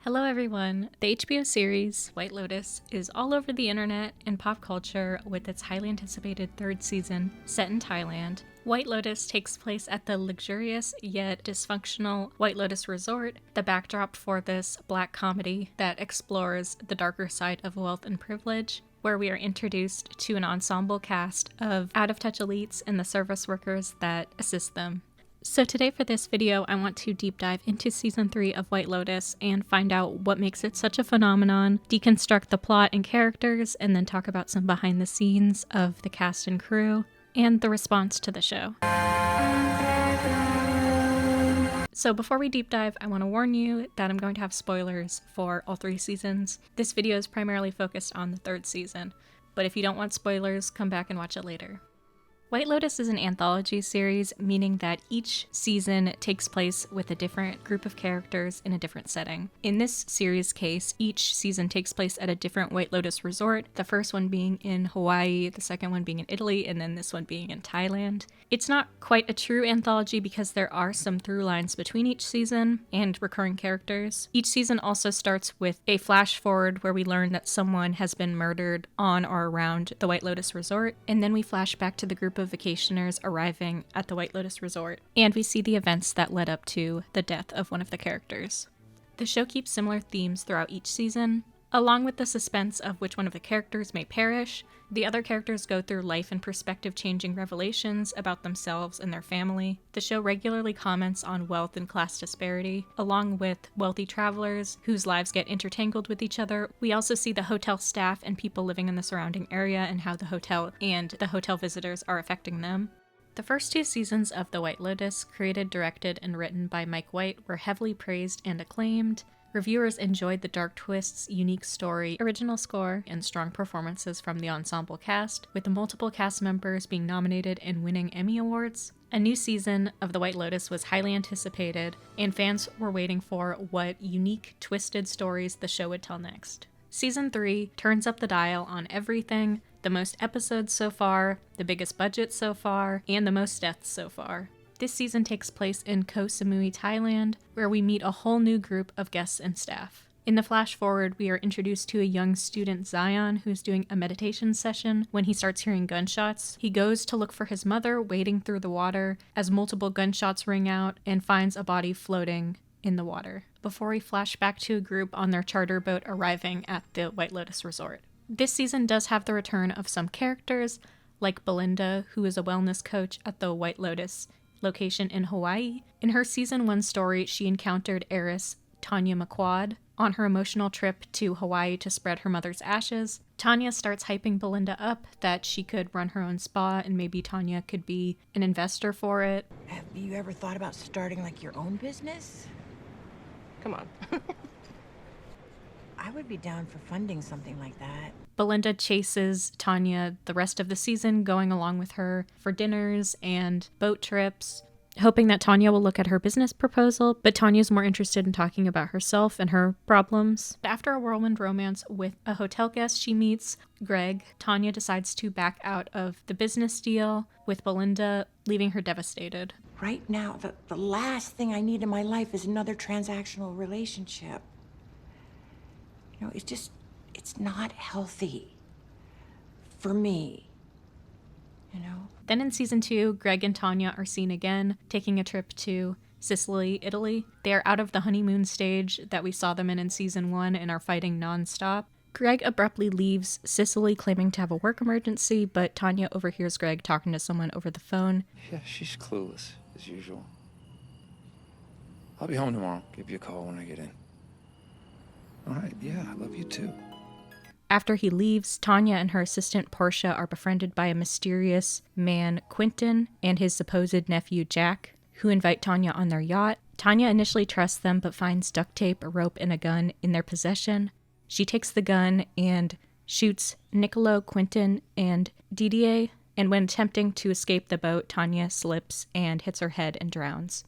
Hello everyone! The HBO series, White Lotus, is all over the internet and pop culture with its highly anticipated third season set in Thailand. White Lotus takes place at the luxurious yet dysfunctional White Lotus Resort, the backdrop for this black comedy that explores the darker side of wealth and privilege, where we are introduced to an ensemble cast of out-of-touch elites and the service workers that assist them. So today for this video, I want to deep dive into Season 3 of White Lotus and find out what makes it such a phenomenon, deconstruct the plot and characters, and then talk about some behind the scenes of the cast and crew, and the response to the show. So before we deep dive, I want to warn you that I'm going to have spoilers for all 3 seasons. This video is primarily focused on the 3rd season, but if you don't want spoilers, come back and watch it later. White Lotus is an anthology series, meaning that each season takes place with a different group of characters in a different setting. In this series case, each season takes place at a different White Lotus resort, the first one being in Hawaii, the second one being in Italy, and then this one being in Thailand. It's not quite a true anthology because there are some through lines between each season and recurring characters. Each season also starts with a flash forward where we learn that someone has been murdered on or around the White Lotus resort, and then we flash back to the group of vacationers arriving at the White Lotus resort, and we see the events that led up to the death of one of the characters. The show keeps similar themes throughout each season. Along with the suspense of which one of the characters may perish, the other characters go through life and perspective-changing revelations about themselves and their family. The show regularly comments on wealth and class disparity, along with wealthy travelers whose lives get intertangled with each other. We also see the hotel staff and people living in the surrounding area and how the hotel and the hotel visitors are affecting them. The first 2 seasons of The White Lotus, created, directed, and written by Mike White, were heavily praised and acclaimed. Reviewers enjoyed the dark twists, unique story, original score, and strong performances from the ensemble cast, with multiple cast members being nominated and winning Emmy Awards. A new season of The White Lotus was highly anticipated, and fans were waiting for what unique, twisted stories the show would tell next. Season 3 turns up the dial on everything, the most episodes so far, the biggest budget so far, and the most deaths so far. This season takes place in Koh Samui, Thailand, where we meet a whole new group of guests and staff. In the flash forward, we are introduced to a young student, Zion, who's doing a meditation session when he starts hearing gunshots. He goes to look for his mother wading through the water as multiple gunshots ring out and finds a body floating in the water, before we flash back to a group on their charter boat arriving at the White Lotus Resort. This season does have the return of some characters, like Belinda, who is a wellness coach at the White Lotus location in Hawaii. In her season 1 story, she encountered heiress Tanya McQuad on her emotional trip to Hawaii to spread her mother's ashes. Tanya starts hyping Belinda up that she could run her own spa and maybe Tanya could be an investor for it. Have you ever thought about starting like your own business? Come on. I would be down for funding something like that. Belinda chases Tanya the rest of the season, going along with her for dinners and boat trips, hoping that Tanya will look at her business proposal, but Tanya's more interested in talking about herself and her problems. After a whirlwind romance with a hotel guest she meets, Greg, Tanya decides to back out of the business deal with Belinda, leaving her devastated. Right now, the last thing I need in my life is another transactional relationship. You know, it's not healthy for me, you know? Then in season 2, Greg and Tanya are seen again, taking a trip to Sicily, Italy. They are out of the honeymoon stage that we saw them in season 1 and are fighting non-stop. Greg abruptly leaves Sicily claiming to have a work emergency, but Tanya overhears Greg talking to someone over the phone. Yeah, she's clueless, as usual. I'll be home tomorrow. Give you a call when I get in. All right, yeah, I love you too. After he leaves, Tanya and her assistant Portia are befriended by a mysterious man, Quentin, and his supposed nephew, Jack, who invite Tanya on their yacht. Tanya initially trusts them but finds duct tape, a rope, and a gun in their possession. She takes the gun and shoots Niccolo, Quentin, and Didier, and when attempting to escape the boat, Tanya slips and hits her head and drowns.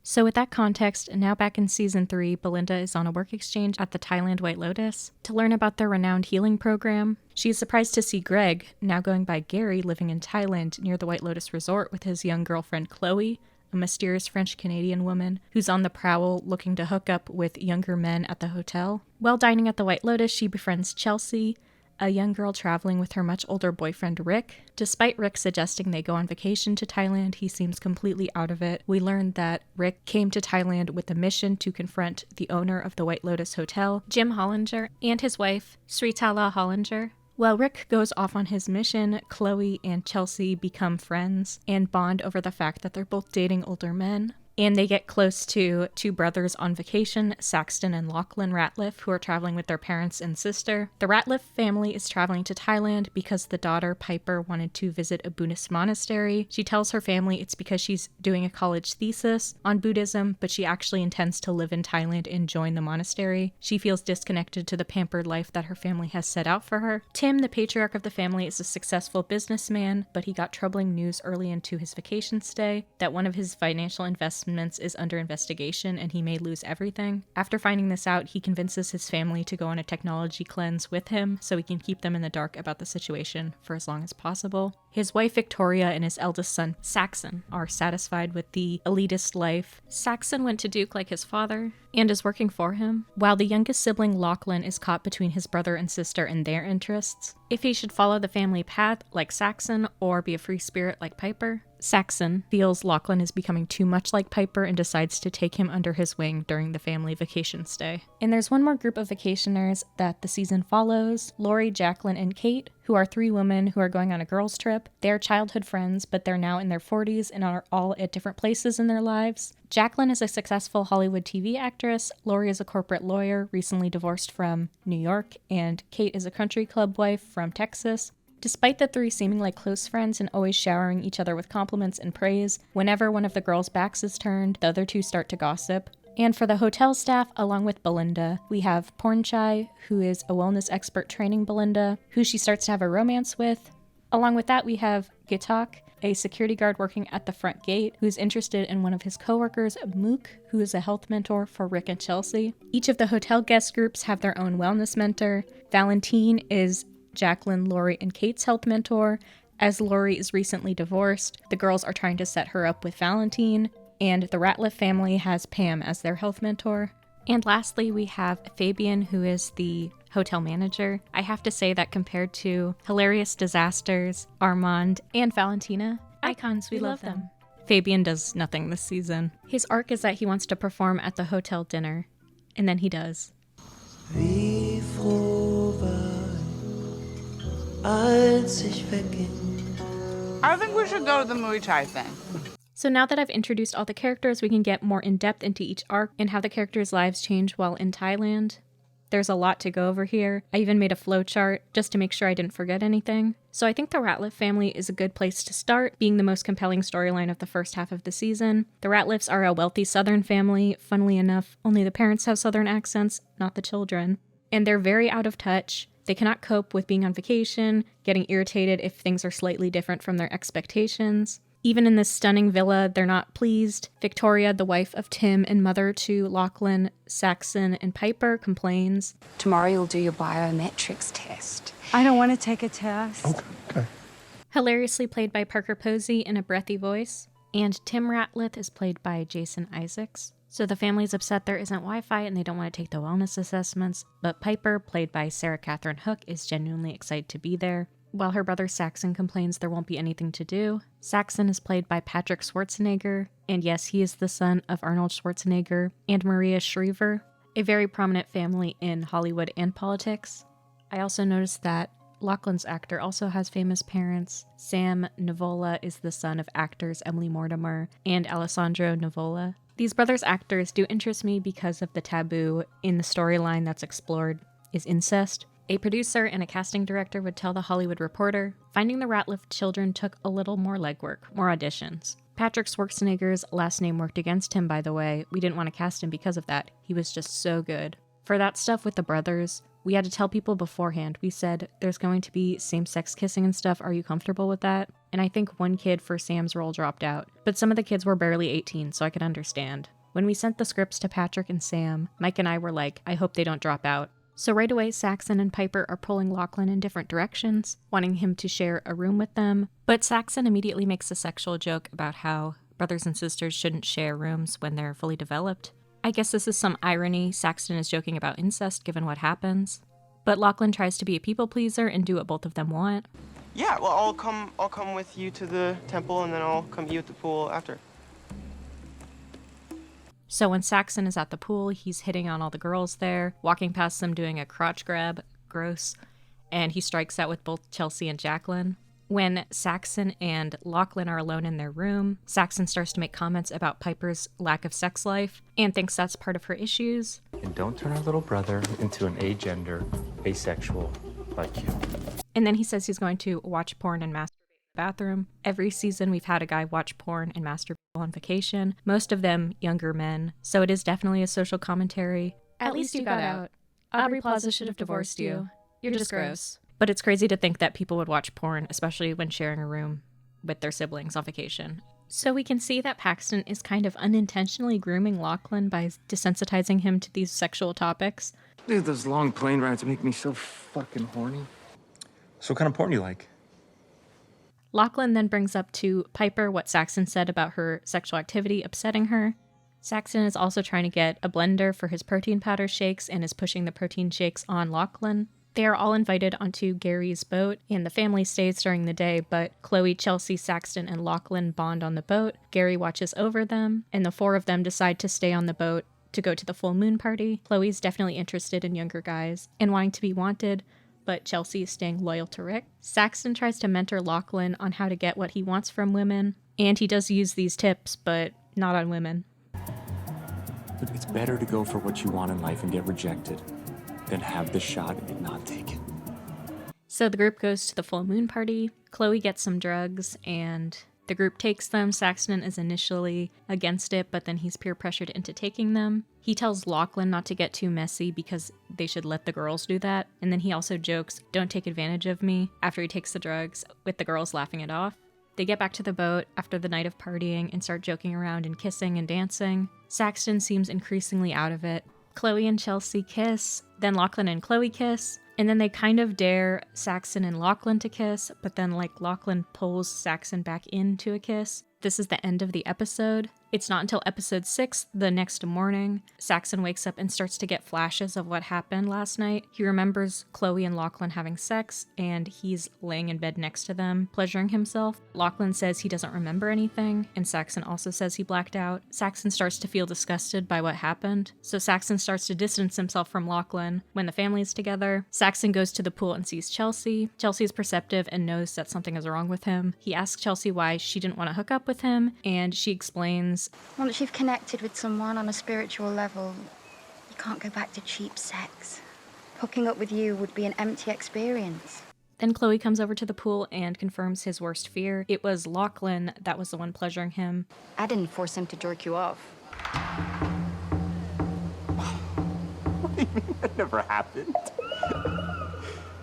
So with that context, now back in season 3, Belinda is on a work exchange at the Thailand White Lotus to learn about their renowned healing program. She is surprised to see Greg, now going by Gary, living in Thailand near the White Lotus Resort with his young girlfriend Chloe, a mysterious French-Canadian woman who's on the prowl looking to hook up with younger men at the hotel. While dining at the White Lotus, she befriends Chelsea, a young girl traveling with her much older boyfriend Rick. Despite Rick suggesting they go on vacation to Thailand, he seems completely out of it. We learned that Rick came to Thailand with a mission to confront the owner of the White Lotus Hotel, Jim Hollinger, and his wife, Sritala Hollinger. While Rick goes off on his mission, Chloe and Chelsea become friends and bond over the fact that they're both dating older men. And they get close to two brothers on vacation, Saxton and Lachlan Ratliff, who are traveling with their parents and sister. The Ratliff family is traveling to Thailand because the daughter, Piper, wanted to visit a Buddhist monastery. She tells her family it's because she's doing a college thesis on Buddhism, but she actually intends to live in Thailand and join the monastery. She feels disconnected to the pampered life that her family has set out for her. Tim, the patriarch of the family, is a successful businessman, but he got troubling news early into his vacation stay that one of his financial investments is under investigation and he may lose everything. After finding this out, he convinces his family to go on a technology cleanse with him so he can keep them in the dark about the situation for as long as possible. His wife Victoria and his eldest son Saxon are satisfied with the elitist life. Saxon went to Duke like his father and is working for him, while the youngest sibling Lachlan is caught between his brother and sister and their interests. If he should follow the family path like Saxon or be a free spirit like Piper, Saxon feels Lachlan is becoming too much like Piper and decides to take him under his wing during the family vacation stay. And there's one more group of vacationers that the season follows, Laurie, JACYLN, and Kate, who are three women who are going on a girls' trip. They're childhood friends, but they're now in their 40s and are all at different places in their lives. JACYLN is a successful Hollywood TV actress, Laurie is a corporate lawyer, recently divorced from New York, and Kate is a country club wife from Texas. Despite the three seeming like close friends and always showering each other with compliments and praise, whenever one of the girls' backs is turned, the other two start to gossip. And for the hotel staff, along with Belinda, we have Pornchai, who is a wellness expert training Belinda, who she starts to have a romance with. Along with that, we have GAITOK, a security guard working at the front gate, who's interested in one of his coworkers, MOOK, who is a health mentor for Rick and Chelsea. Each of the hotel guest groups have their own wellness mentor. Valentine is JACYLN, Laurie, and Kate's health mentor. As Laurie is recently divorced, the girls are trying to set her up with Valentine, and the Ratliff family has Pam as their health mentor. And lastly, we have Fabian, who is the hotel manager. I have to say that compared to Hilarious Disasters, Armand, and Valentina, icons, we love them. Fabian does nothing this season. His arc is that he wants to perform at the hotel dinner, and then he does. I think we should go to the Muay Thai thing. So now that I've introduced all the characters, we can get more in-depth into each arc and how the characters' lives change while in Thailand. There's a lot to go over here. I even made a flowchart just to make sure I didn't forget anything. So I think the Ratliff family is a good place to start, being the most compelling storyline of the first half of the season. The Ratliffs are a wealthy Southern family. Funnily enough, only the parents have Southern accents, not the children. And they're very out of touch. They cannot cope with being on vacation, getting irritated if things are slightly different from their expectations. Even in this stunning villa, they're not pleased. Victoria, the wife of Tim and mother to Lachlan, Saxon, and Piper, complains. Tomorrow you'll do your biometrics test. I don't want to take a test. Okay. Hilariously played by Parker Posey in a breathy voice. And Tim Ratliff is played by Jason Isaacs. So the family's upset there isn't Wi-Fi and they don't want to take the wellness assessments, but Piper, played by Sarah Catherine Hook, is genuinely excited to be there, while her brother Saxon complains there won't be anything to do. Saxon is played by Patrick Schwarzenegger, and yes, he is the son of Arnold Schwarzenegger and Maria Shriver, a very prominent family in Hollywood and politics. I also noticed that Lachlan's actor also has famous parents. Sam Nivola is the son of actors Emily Mortimer and Alessandro Nivola. These brothers' actors do interest me because of the taboo in the storyline that's explored is incest. A producer and a casting director would tell The Hollywood Reporter, finding the Ratliff children took a little more legwork, more auditions. Patrick Schwarzenegger's last name worked against him, by the way. We didn't want to cast him because of that. He was just so good. For that stuff with the brothers, we had to tell people beforehand. We said, there's going to be same-sex kissing and stuff. Are you comfortable with that? And I think one kid for Sam's role dropped out. But some of the kids were barely 18, so I could understand. When we sent the scripts to Patrick and Sam, Mike and I were like, I hope they don't drop out. So right away, Saxon and Piper are pulling Lachlan in different directions, wanting him to share a room with them. But Saxon immediately makes a sexual joke about how brothers and sisters shouldn't share rooms when they're fully developed. I guess this is some irony. Saxton is joking about incest given what happens. But Lachlan tries to be a people pleaser and do what both of them want. Yeah, well, I'll come with you to the temple, and then I'll come eat at the pool after. So when Saxon is at the pool, he's hitting on all the girls there, walking past them doing a crotch grab, gross, and he strikes out with both Chelsea and JACYLN. When Saxon and Lachlan are alone in their room, Saxon starts to make comments about Piper's lack of sex life and thinks that's part of her issues. And don't turn our little brother into an agender, asexual like you. And then he says he's going to watch porn and masturbate in the bathroom. Every season we've had a guy watch porn and masturbate on vacation, most of them younger men, so it is definitely a social commentary. At least you got out. Aubrey Plaza should have divorced you. You're just gross. But it's crazy to think that people would watch porn, especially when sharing a room with their siblings on vacation. So we can see that Paxton is kind of unintentionally grooming Lachlan by desensitizing him to these sexual topics. Dude, those long plane rides make me so fucking horny. So what kind of porn do you like? Lachlan then brings up to Piper what Saxon said about her sexual activity upsetting her. Saxon is also trying to get a blender for his protein powder shakes and is pushing the protein shakes on Lachlan. They are all invited onto Gary's boat, and the family stays during the day, but Chloe, Chelsea, Saxton, and Lachlan bond on the boat. Gary watches over them, and the four of them decide to stay on the boat to go to the full moon party. Chloe's definitely interested in younger guys and wanting to be wanted, but Chelsea is staying loyal to Rick. Saxton tries to mentor Lachlan on how to get what he wants from women, and he does use these tips, but not on women. But it's better to go for what you want in life and get rejected than have the shot and not take it. So the group goes to the full moon party. Chloe gets some drugs, and the group takes them. Saxton is initially against it, but then he's peer pressured into taking them. He tells Lachlan not to get too messy because they should let the girls do that. And then he also jokes, "Don't take advantage of me," after he takes the drugs, with the girls laughing it off. They get back to the boat after the night of partying and start joking around and kissing and dancing. Saxton seems increasingly out of it. Chloe and Chelsea kiss, then Lachlan and Chloe kiss, and then they kind of dare Saxon and Lachlan to kiss, but then Lachlan pulls Saxon back into a kiss. This is the end of the episode. It's not until episode 6, the next morning, Saxon wakes up and starts to get flashes of what happened last night. He remembers Chloe and Lachlan having sex, and he's laying in bed next to them, pleasuring himself. Lachlan says he doesn't remember anything, and Saxon also says he blacked out. Saxon starts to feel disgusted by what happened, so Saxon starts to distance himself from Lachlan when the family is together. Saxon goes to the pool and sees Chelsea. Chelsea is perceptive and knows that something is wrong with him. He asks Chelsea why she didn't want to hook up with him, and she explains, once you've connected with someone on a spiritual level, you can't go back to cheap sex. Hooking up with you would be an empty experience. Then Chloe comes over to the pool and confirms his worst fear. It was Lachlan that was the one pleasuring him. I didn't force him to jerk you off. What do you mean that never happened?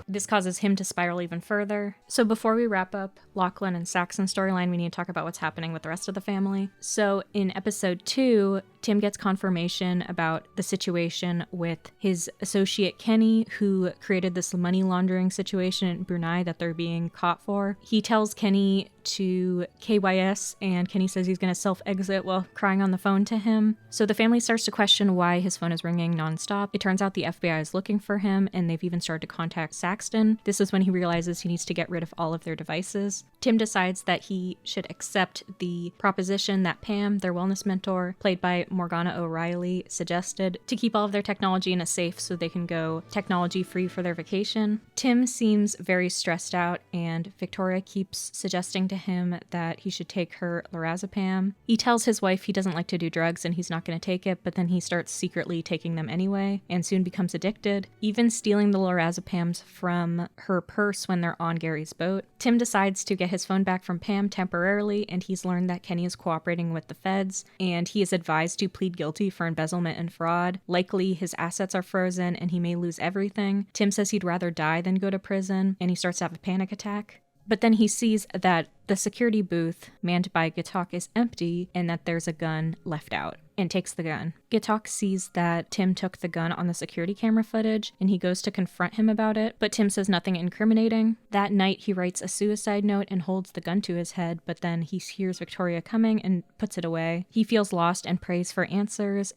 This causes him to spiral even further. So before we wrap up Lachlan and Saxon's storyline, we need to talk about what's happening with the rest of the family. So in episode 2, Tim gets confirmation about the situation with his associate Kenny, who created this money laundering situation in Brunei that they're being caught for. He tells Kenny to KYS, and Kenny says he's going to self-exit while crying on the phone to him. So the family starts to question why his phone is ringing nonstop. It turns out the FBI is looking for him, and they've even started to contact Saxton. This is when he realizes he needs to get rid of all of their devices. Tim decides that he should accept the proposition that Pam, their wellness mentor, played by Morgana O'Reilly, suggested, to keep all of their technology in a safe so they can go technology-free for their vacation. Tim seems very stressed out, and Victoria keeps suggesting to him that he should take her lorazepam. He tells his wife he doesn't like to do drugs and he's not going to take it, but then he starts secretly taking them anyway and soon becomes addicted, even stealing the lorazepams from her purse when they're on Gary's boat. Tim decides to get his phone back from Pam temporarily, and he's learned that Kenny is cooperating with the feds, and he is advised to plead guilty for embezzlement and fraud. Likely his assets are frozen and he may lose everything. Tim says he'd rather die than go to prison, and he starts to have a panic attack. But then he sees that the security booth manned by GAITOK is empty and that there's a gun left out, and takes the gun. GAITOK sees that Tim took the gun on the security camera footage, and he goes to confront him about it, but Tim says nothing incriminating. That night, he writes a suicide note and holds the gun to his head, but then he hears Victoria coming and puts it away. He feels lost and prays for answers.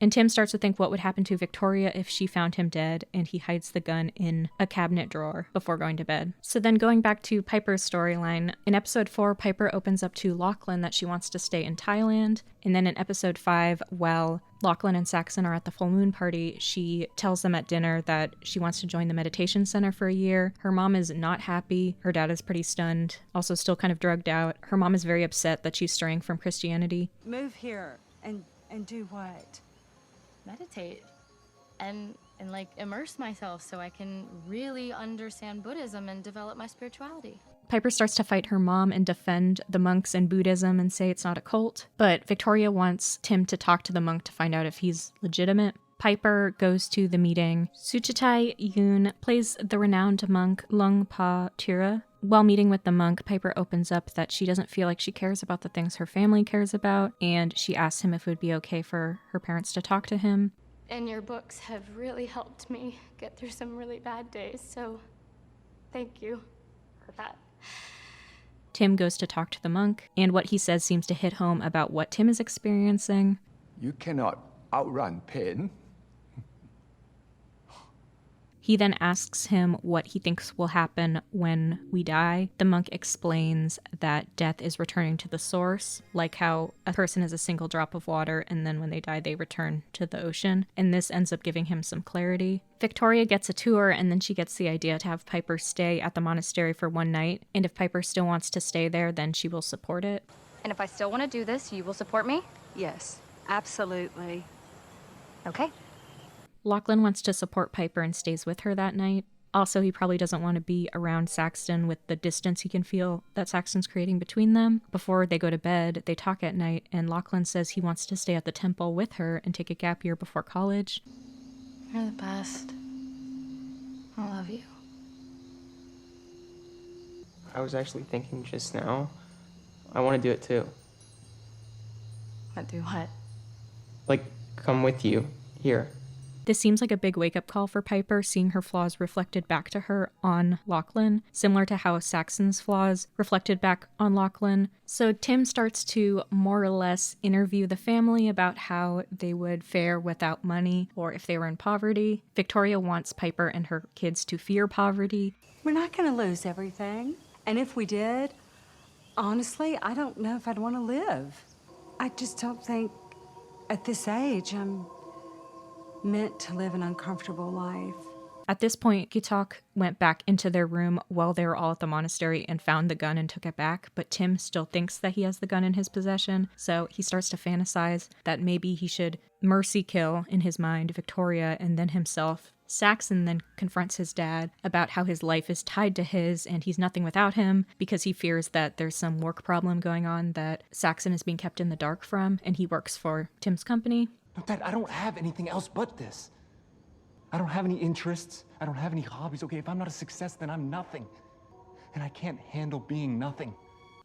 And Tim starts to think what would happen to Victoria if she found him dead, and he hides the gun in a cabinet drawer before going to bed. So then going back to Piper's storyline, in episode 4, Piper opens up to Lachlan that she wants to stay in Thailand. And then in episode 5, while Lachlan and Saxon are at the full moon party, she tells them at dinner that she wants to join the meditation center for a year. Her mom is not happy. Her dad is pretty stunned, also still kind of drugged out. Her mom is very upset that she's straying from Christianity. Move here and do what? Meditate and like immerse myself so I can really understand Buddhism and develop my spirituality. Piper starts to fight her mom and defend the monks and Buddhism and say it's not a cult, but Victoria wants Tim to talk to the monk to find out if he's legitimate. Piper goes to the meeting. Suchatai Yoon plays the renowned monk Lung Pa Tira. While meeting with the monk, Piper opens up that she doesn't feel like she cares about the things her family cares about, and she asks him if it would be okay for her parents to talk to him. And your books have really helped me get through some really bad days, so thank you for that. Tim goes to talk to the monk, and what he says seems to hit home about what Tim is experiencing. You cannot outrun pain. He then asks him what he thinks will happen when we die. The monk explains that death is returning to the source, like how a person is a single drop of water and then when they die they return to the ocean, and this ends up giving him some clarity. Victoria gets a tour, and then she gets the idea to have Piper stay at the monastery for one night, and if Piper still wants to stay there, then she will support it. And if I still want to do this, you will support me? Yes, absolutely. Okay. Lachlan wants to support Piper and stays with her that night. Also, he probably doesn't want to be around Saxon with the distance he can feel that Saxon's creating between them. Before they go to bed, they talk at night, and Lachlan says he wants to stay at the temple with her and take a gap year before college. You're the best. I love you. I was actually thinking just now, I want to do it too. But do what? Like, come with you, here. This seems like a big wake-up call for Piper, seeing her flaws reflected back to her on Lachlan, similar to how Saxon's flaws reflected back on Lachlan. So Tim starts to more or less interview the family about how they would fare without money or if they were in poverty. Victoria wants Piper and her kids to fear poverty. We're not going to lose everything. And if we did, honestly, I don't know if I'd want to live. I just don't think at this age I'm meant to live an uncomfortable life. At this point, GAITOK went back into their room while they were all at the monastery and found the gun and took it back, but Tim still thinks that he has the gun in his possession, so he starts to fantasize that maybe he should mercy kill, in his mind, Victoria and then himself. Saxon then confronts his dad about how his life is tied to his and he's nothing without him because he fears that there's some work problem going on that Saxon is being kept in the dark from, and he works for Tim's company. No, Dad, I don't have anything else but this. I don't have any interests. I don't have any hobbies. Okay, if I'm not a success, then I'm nothing. And I can't handle being nothing.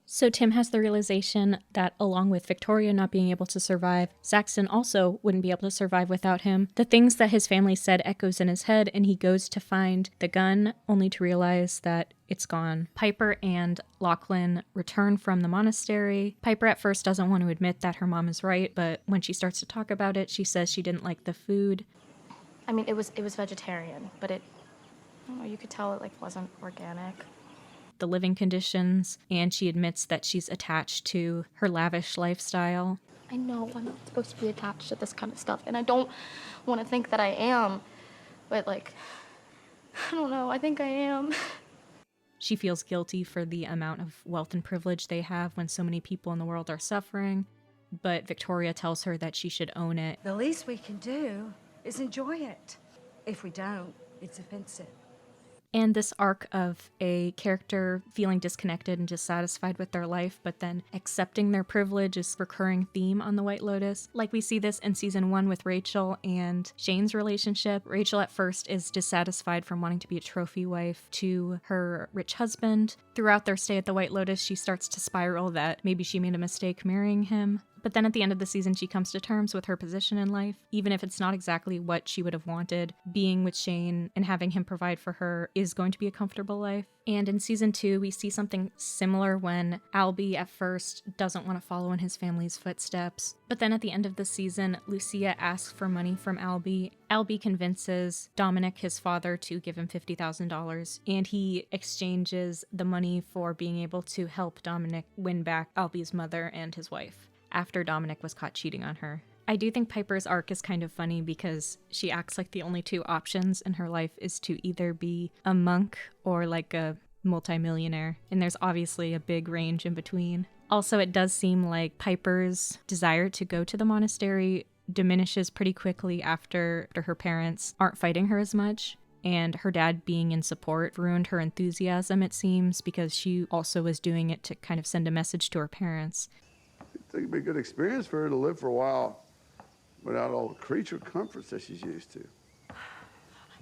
So Tim has the realization that along with Victoria not being able to survive, Saxon also wouldn't be able to survive without him. The things that his family said echoes in his head, and he goes to find the gun, only to realize that it's gone. Piper and Lachlan return from the monastery. Piper at first doesn't want to admit that her mom is right, but when she starts to talk about it, she says she didn't like the food. I mean, it was vegetarian, but I don't know, you could tell it like wasn't organic. The living conditions, and she admits that she's attached to her lavish lifestyle. I know I'm not supposed to be attached to this kind of stuff, and I don't want to think that I am, but like, I don't know, I think I am. She feels guilty for the amount of wealth and privilege they have when so many people in the world are suffering, but Victoria tells her that she should own it. The least we can do is enjoy it. If we don't, it's offensive. And this arc of a character feeling disconnected and dissatisfied with their life, but then accepting their privilege is a recurring theme on The White Lotus. Like we see this in season 1 with Rachel and Shane's relationship. Rachel at first is dissatisfied from wanting to be a trophy wife to her rich husband. Throughout their stay at The White Lotus, she starts to spiral that maybe she made a mistake marrying him. But then at the end of the season, she comes to terms with her position in life. Even if it's not exactly what she would have wanted, being with Shane and having him provide for her is going to be a comfortable life. And in season 2, we see something similar when Albie at first doesn't want to follow in his family's footsteps. But then at the end of the season, Lucia asks for money from Albie. Albie convinces Dominic, his father, to give him $50,000, and he exchanges the money for being able to help Dominic win back Albie's mother and his wife after Dominic was caught cheating on her. I do think Piper's arc is kind of funny because she acts like the only two options in her life is to either be a monk or like a multimillionaire, and there's obviously a big range in between. Also, it does seem like Piper's desire to go to the monastery diminishes pretty quickly after her parents aren't fighting her as much. And her dad being in support ruined her enthusiasm, it seems, because she also was doing it to kind of send a message to her parents. I think it'd be a good experience for her to live for a while without all the creature comforts that she's used to. I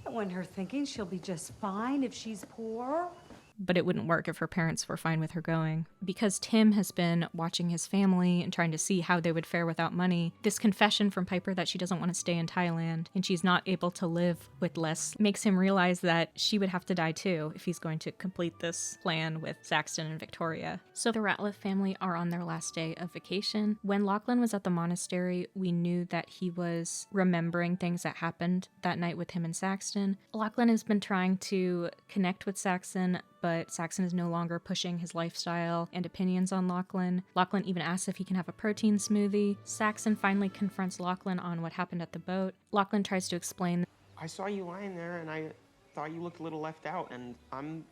don't want her thinking she'll be just fine if she's poor. But it wouldn't work if her parents were fine with her going. Because Tim has been watching his family and trying to see how they would fare without money, this confession from Piper that she doesn't want to stay in Thailand and she's not able to live with less makes him realize that she would have to die too if he's going to complete this plan with Saxton and Victoria. So the Ratliff family are on their last day of vacation. When Lachlan was at the monastery, we knew that he was remembering things that happened that night with him and Saxton. Lachlan has been trying to connect with Saxton, but Saxton is no longer pushing his lifestyle and opinions on Lachlan. Lachlan even asks if he can have a protein smoothie. Saxton finally confronts Lachlan on what happened at the boat. Lachlan tries to explain. I saw you lying there and I thought you looked a little left out, and I'm,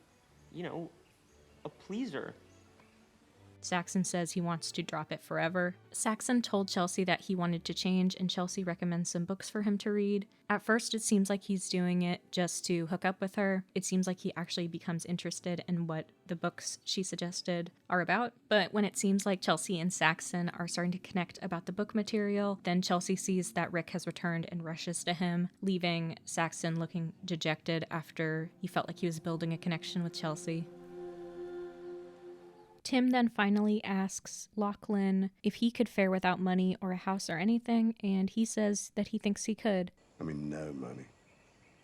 a pleaser. Saxton says he wants to drop it forever. Saxton told Chelsea that he wanted to change, and Chelsea recommends some books for him to read. At first, it seems like he's doing it just to hook up with her. It seems like he actually becomes interested in what the books she suggested are about. But when it seems like Chelsea and Saxton are starting to connect about the book material, then Chelsea sees that Rick has returned and rushes to him, leaving Saxton looking dejected after he felt like he was building a connection with Chelsea. Tim then finally asks Lachlan if he could fare without money or a house or anything, and he says that he thinks he could. I mean, no money,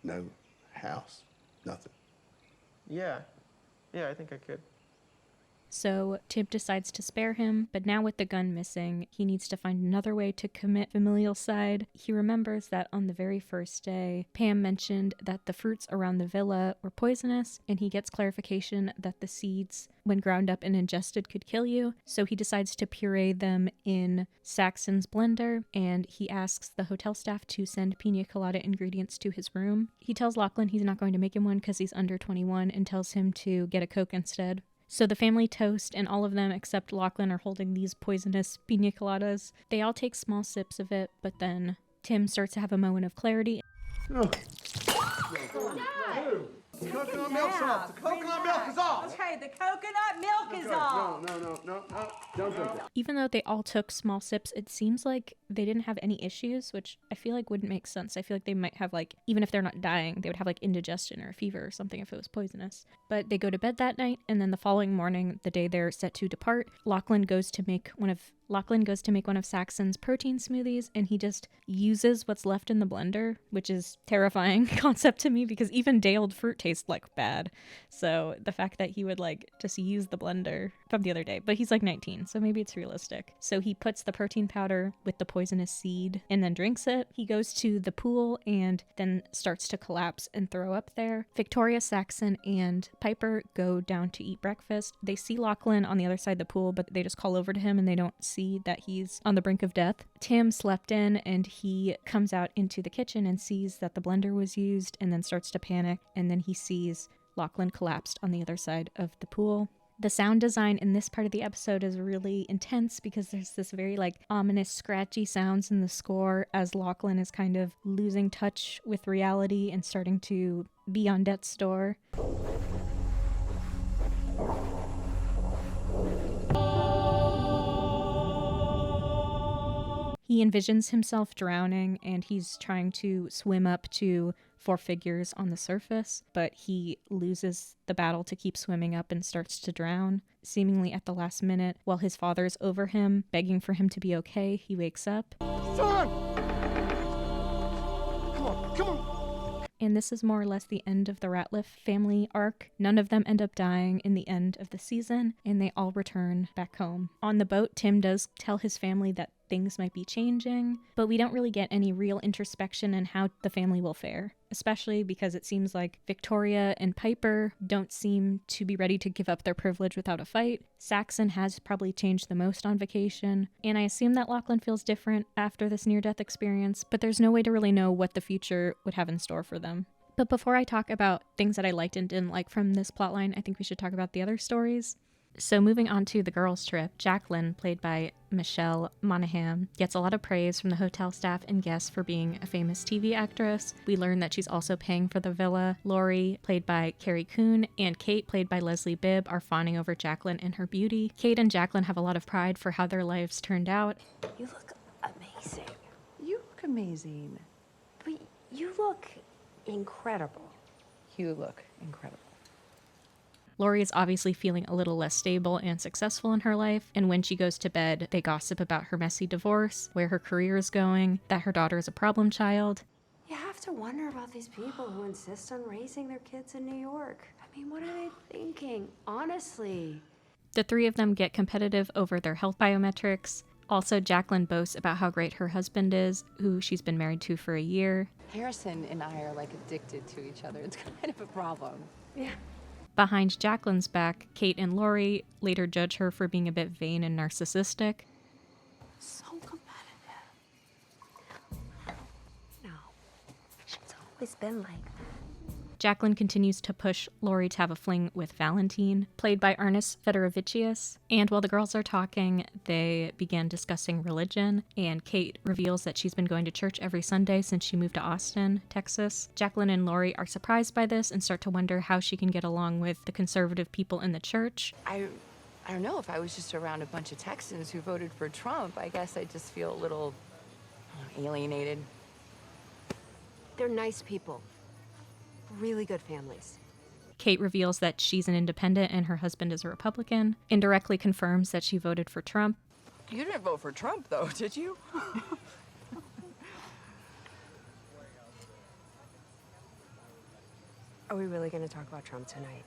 no house, nothing. Yeah, I think I could. So Tim decides to spare him, but now with the gun missing, he needs to find another way to commit familial side. He remembers that on the very first day, Pam mentioned that the fruits around the villa were poisonous, and he gets clarification that the seeds, when ground up and ingested, could kill you. So he decides to puree them in Saxon's blender, and he asks the hotel staff to send pina colada ingredients to his room. He tells Lachlan he's not going to make him one because he's under 21 and tells him to get a Coke instead. So the family toast, and all of them except Lachlan are holding these poisonous pina coladas. They all take small sips of it, but then Tim starts to have a moment of clarity. No. The coconut milk's off. The coconut milk is off. Okay, the coconut milk is off. No. Don't drink it. Even though they all took small sips, it seems like they didn't have any issues, which I feel like wouldn't make sense. I feel like they might have, even if they're not dying, they would have indigestion or a fever or something if it was poisonous. But they go to bed that night, and then the following morning, the day they're set to depart, Lachlan goes to make one of Saxon's protein smoothies, and he just uses what's left in the blender, which is terrifying concept to me because even day-old fruit tastes bad. So the fact that he would just use the blender from the other day, but he's 19, so maybe it's realistic. So he puts the protein powder with the poisonous seed and then drinks it. He goes to the pool and then starts to collapse and throw up there. Victoria, Saxon, and Piper go down to eat breakfast. They see Lachlan on the other side of the pool, but they just call over to him and they don't see that he's on the brink of death. Tim slept in and he comes out into the kitchen and sees that the blender was used and then starts to panic, and then he sees Lachlan collapsed on the other side of the pool. The sound design in this part of the episode is really intense because there's this very like ominous scratchy sounds in the score as Lachlan is kind of losing touch with reality and starting to be on death's door. He envisions himself drowning and he's trying to swim up to 4 figures on the surface, but he loses the battle to keep swimming up and starts to drown. Seemingly at the last minute, while his father's over him, begging for him to be okay, he wakes up. Son! Come on! And this is more or less the end of the Ratliff family arc. None of them end up dying in the end of the season, and they all return back home. On the boat, Tim does tell his family that things might be changing, but we don't really get any real introspection in how the family will fare, especially because it seems like Victoria and Piper don't seem to be ready to give up their privilege without a fight. Saxon has probably changed the most on vacation, and I assume that Lachlan feels different after this near-death experience, but there's no way to really know what the future would have in store for them. But before I talk about things that I liked and didn't like from this plotline, I think we should talk about the other stories. So moving on to the girls' trip, JACYLN, played by Michelle Monaghan, gets a lot of praise from the hotel staff and guests for being a famous TV actress. We learn that she's also paying for the villa. Laurie, played by Carrie Coon, and Kate, played by Leslie Bibb, are fawning over JACYLN and her beauty. Kate and JACYLN have a lot of pride for how their lives turned out. You look amazing. You look amazing. But you look incredible. You look incredible. Laurie is obviously feeling a little less stable and successful in her life, and when she goes to bed, they gossip about her messy divorce, where her career is going, that her daughter is a problem child. You have to wonder about these people who insist on raising their kids in New York. I mean, what are they thinking? Honestly. The three of them get competitive over their health biometrics. Also, JACYLN boasts about how great her husband is, who she's been married to for a year. Harrison and I are like addicted to each other. It's kind of a problem. Yeah. Behind JACYLN's back, Kate and Laurie later judge her for being a bit vain and narcissistic. So competitive. No. She's always been like that. JACYLN continues to push Laurie to have a fling with Valentine, played by Ernest Fedorovicius. And while the girls are talking, they begin discussing religion, and Kate reveals that she's been going to church every Sunday since she moved to Austin, Texas. JACYLN and Laurie are surprised by this and start to wonder how she can get along with the conservative people in the church. I don't know, if I was just around a bunch of Texans who voted for Trump, I guess I'd just feel a little alienated. They're nice people. Really good families. Kate reveals that she's an independent and her husband is a Republican, indirectly confirms that she voted for Trump. You didn't vote for Trump, though, did you? Are we really going to talk about Trump tonight?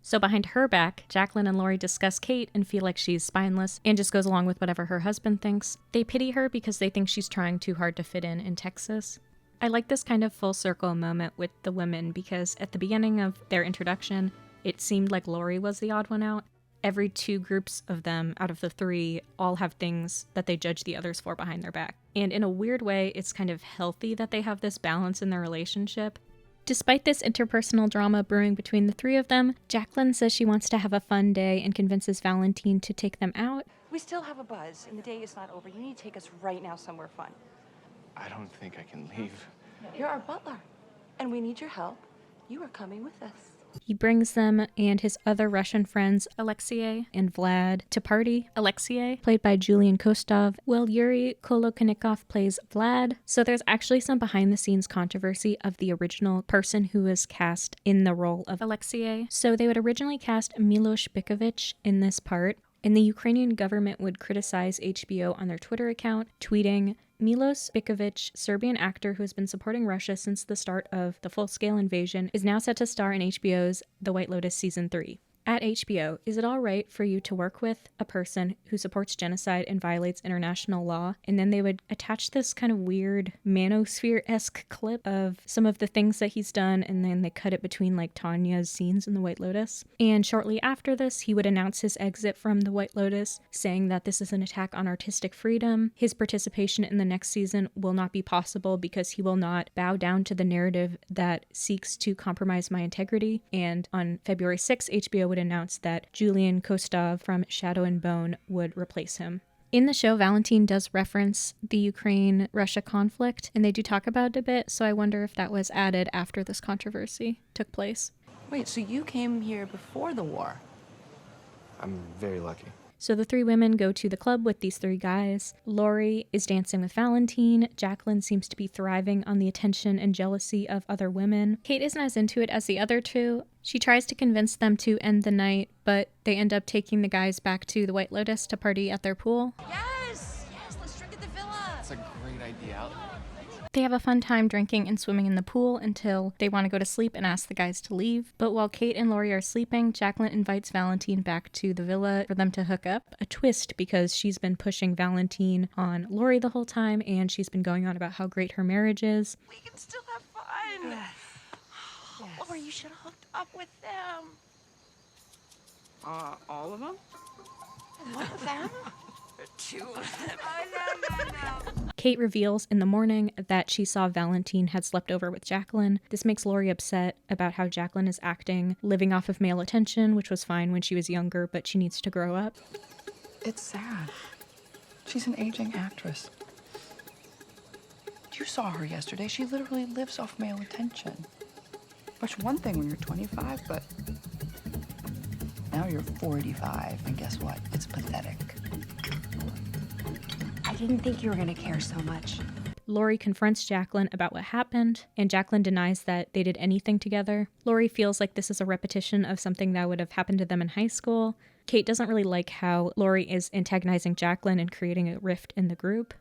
So behind her back, JACYLN and Laurie discuss Kate and feel like she's spineless and just goes along with whatever her husband thinks. They pity her because they think she's trying too hard to fit in Texas. I like this kind of full circle moment with the women because at the beginning of their introduction, it seemed like Laurie was the odd one out. Every 2 groups of them out of the 3 all have things that they judge the others for behind their back. And in a weird way, it's kind of healthy that they have this balance in their relationship. Despite this interpersonal drama brewing between the 3 of them, JACYLN says she wants to have a fun day and convinces Valentine to take them out. We still have a buzz, and the day is not over. You need to take us right now somewhere fun. I don't think I can leave. You're our butler, and we need your help. You are coming with us. He brings them and his other Russian friends, Alexei and Vlad, to party. Alexei, played by Julian Kostov, while Yuri Kolokonikov plays Vlad. So there's actually some behind-the-scenes controversy of the original person who was cast in the role of Alexei. So they would originally cast Milos Bikovich in this part, and the Ukrainian government would criticize HBO on their Twitter account, tweeting, Milos Bikovich, Serbian actor who has been supporting Russia since the start of the full-scale invasion, is now set to star in HBO's The White Lotus Season 3. At HBO, is it all right for you to work with a person who supports genocide and violates international law? And then they would attach this kind of weird manosphere-esque clip of some of the things that he's done, and then they cut it between like Tanya's scenes in The White Lotus. And shortly after this, he would announce his exit from The White Lotus, saying that this is an attack on artistic freedom. His participation in the next season will not be possible because he will not bow down to the narrative that seeks to compromise my integrity. And on February 6th, HBO would would announce that Julian Kostov from Shadow and Bone would replace him. In the show, Valentine does reference the Ukraine-Russia conflict, and they do talk about it a bit, so I wonder if that was added after this controversy took place. Wait, so you came here before the war? I'm very lucky. So the three women go to the club with these three guys. Laurie is dancing with Valentine. JACYLN seems to be thriving on the attention and jealousy of other women. Kate isn't as into it as the other two. She tries to convince them to end the night, but they end up taking the guys back to the White Lotus to party at their pool. Yes, let's drink at the villa. That's a great idea. They have a fun time drinking and swimming in the pool until they want to go to sleep and ask the guys to leave. But while Kate and Laurie are sleeping, JACYLN invites Valentine back to the villa for them to hook up. A twist because she's been pushing Valentine on Laurie the whole time, and she's been going on about how great her marriage is. We can still have fun. Yes. Or you should have hooked up with them. All of them? One of them? Two of them. Oh, no. Kate reveals in the morning that she saw Valentine had slept over with JACYLN. This makes Laurie upset about how JACYLN is acting, living off of male attention, which was fine when she was younger, but she needs to grow up. It's sad. She's an aging actress. You saw her yesterday. She literally lives off male attention. Which one thing when you're 25, but now you're 45, and guess what? It's pathetic. I didn't think you were gonna care so much. Laurie confronts JACYLN about what happened, and JACYLN denies that they did anything together. Laurie feels like this is a repetition of something that would have happened to them in high school. Kate doesn't really like how Laurie is antagonizing JACYLN and creating a rift in the group.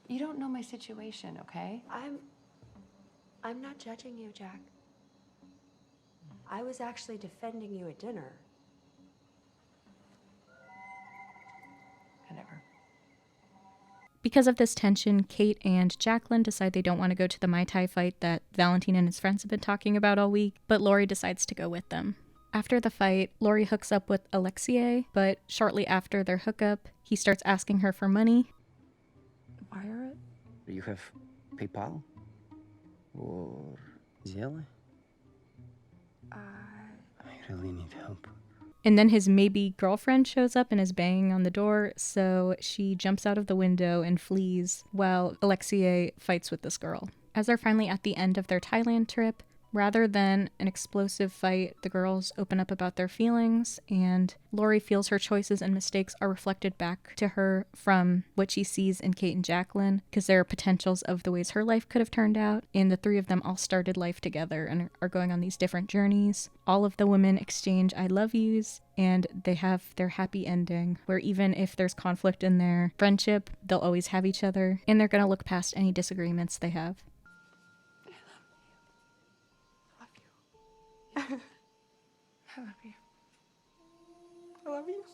You don't know my situation, okay? I'm not judging you, Jack. I was actually defending you at dinner. Whatever. Because of this tension, Kate and JACYLN decide they don't want to go to the Mai Tai fight that Valentine and his friends have been talking about all week, but Laurie decides to go with them. After the fight, Laurie hooks up with Alexei, but shortly after their hookup, he starts asking her for money. Wire it? Do you have PayPal? Or Zelle? I really need help. And then his maybe girlfriend shows up and is banging on the door, so she jumps out of the window and flees while Alexei fights with this girl. As they're finally at the end of their Thailand trip, rather than an explosive fight, the girls open up about their feelings, and Laurie feels her choices and mistakes are reflected back to her from what she sees in Kate and JACYLN, because there are potentials of the ways her life could have turned out, and the three of them all started life together and are going on these different journeys. All of the women exchange I love yous, and they have their happy ending, where even if there's conflict in their friendship, they'll always have each other, and they're going to look past any disagreements they have. I love you. I love you.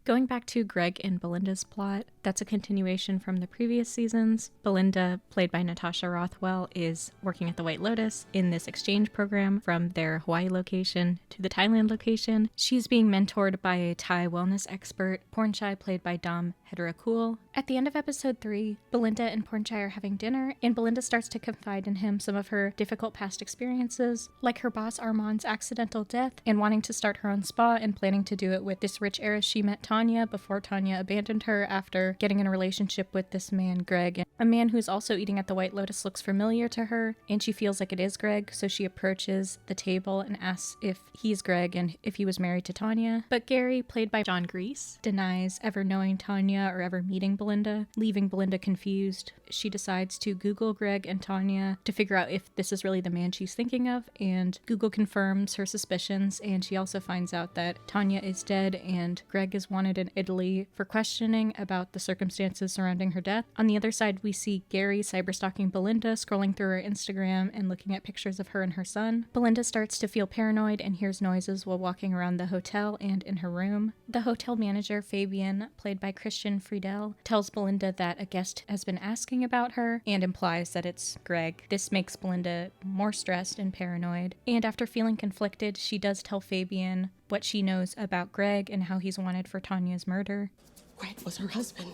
Going back to Greg and Belinda's plot, that's a continuation from the previous seasons. Belinda, played by Natasha Rothwell, is working at the White Lotus in this exchange program from their Hawaii location to the Thailand location. She's being mentored by a Thai wellness expert, Pornchai, played by Dom Heterakul. At the end of episode 3, Belinda and Pornchai are having dinner, and Belinda starts to confide in him some of her difficult past experiences, like her boss Armand's accidental death, and wanting to start her own spa and planning to do it with this rich heiress she met, Tanya, before Tanya abandoned her after getting in a relationship with this man, Greg. A man who's also eating at the White Lotus looks familiar to her, and she feels like it is Greg, so she approaches the table and asks if he's Greg and if he was married to Tanya. But Gary, played by John Grease, denies ever knowing Tanya or ever meeting Belinda, leaving Belinda confused. She decides to Google Greg and Tanya to figure out if this is really the man she's thinking of, and Google confirms her suspicions, and she also finds out that Tanya is dead and Greg is wanted in Italy for questioning about the circumstances surrounding her death. On the other side, we see Gary cyberstalking Belinda, scrolling through her Instagram and looking at pictures of her and her son. Belinda starts to feel paranoid and hears noises while walking around the hotel and in her room. The hotel manager, Fabian, played by Christian Friedel, tells Belinda that a guest has been asking about her and implies that it's Greg. This makes Belinda more stressed and paranoid, and after feeling conflicted, she does tell Fabian what she knows about Greg and how he's wanted for Tanya's murder. Greg was her husband.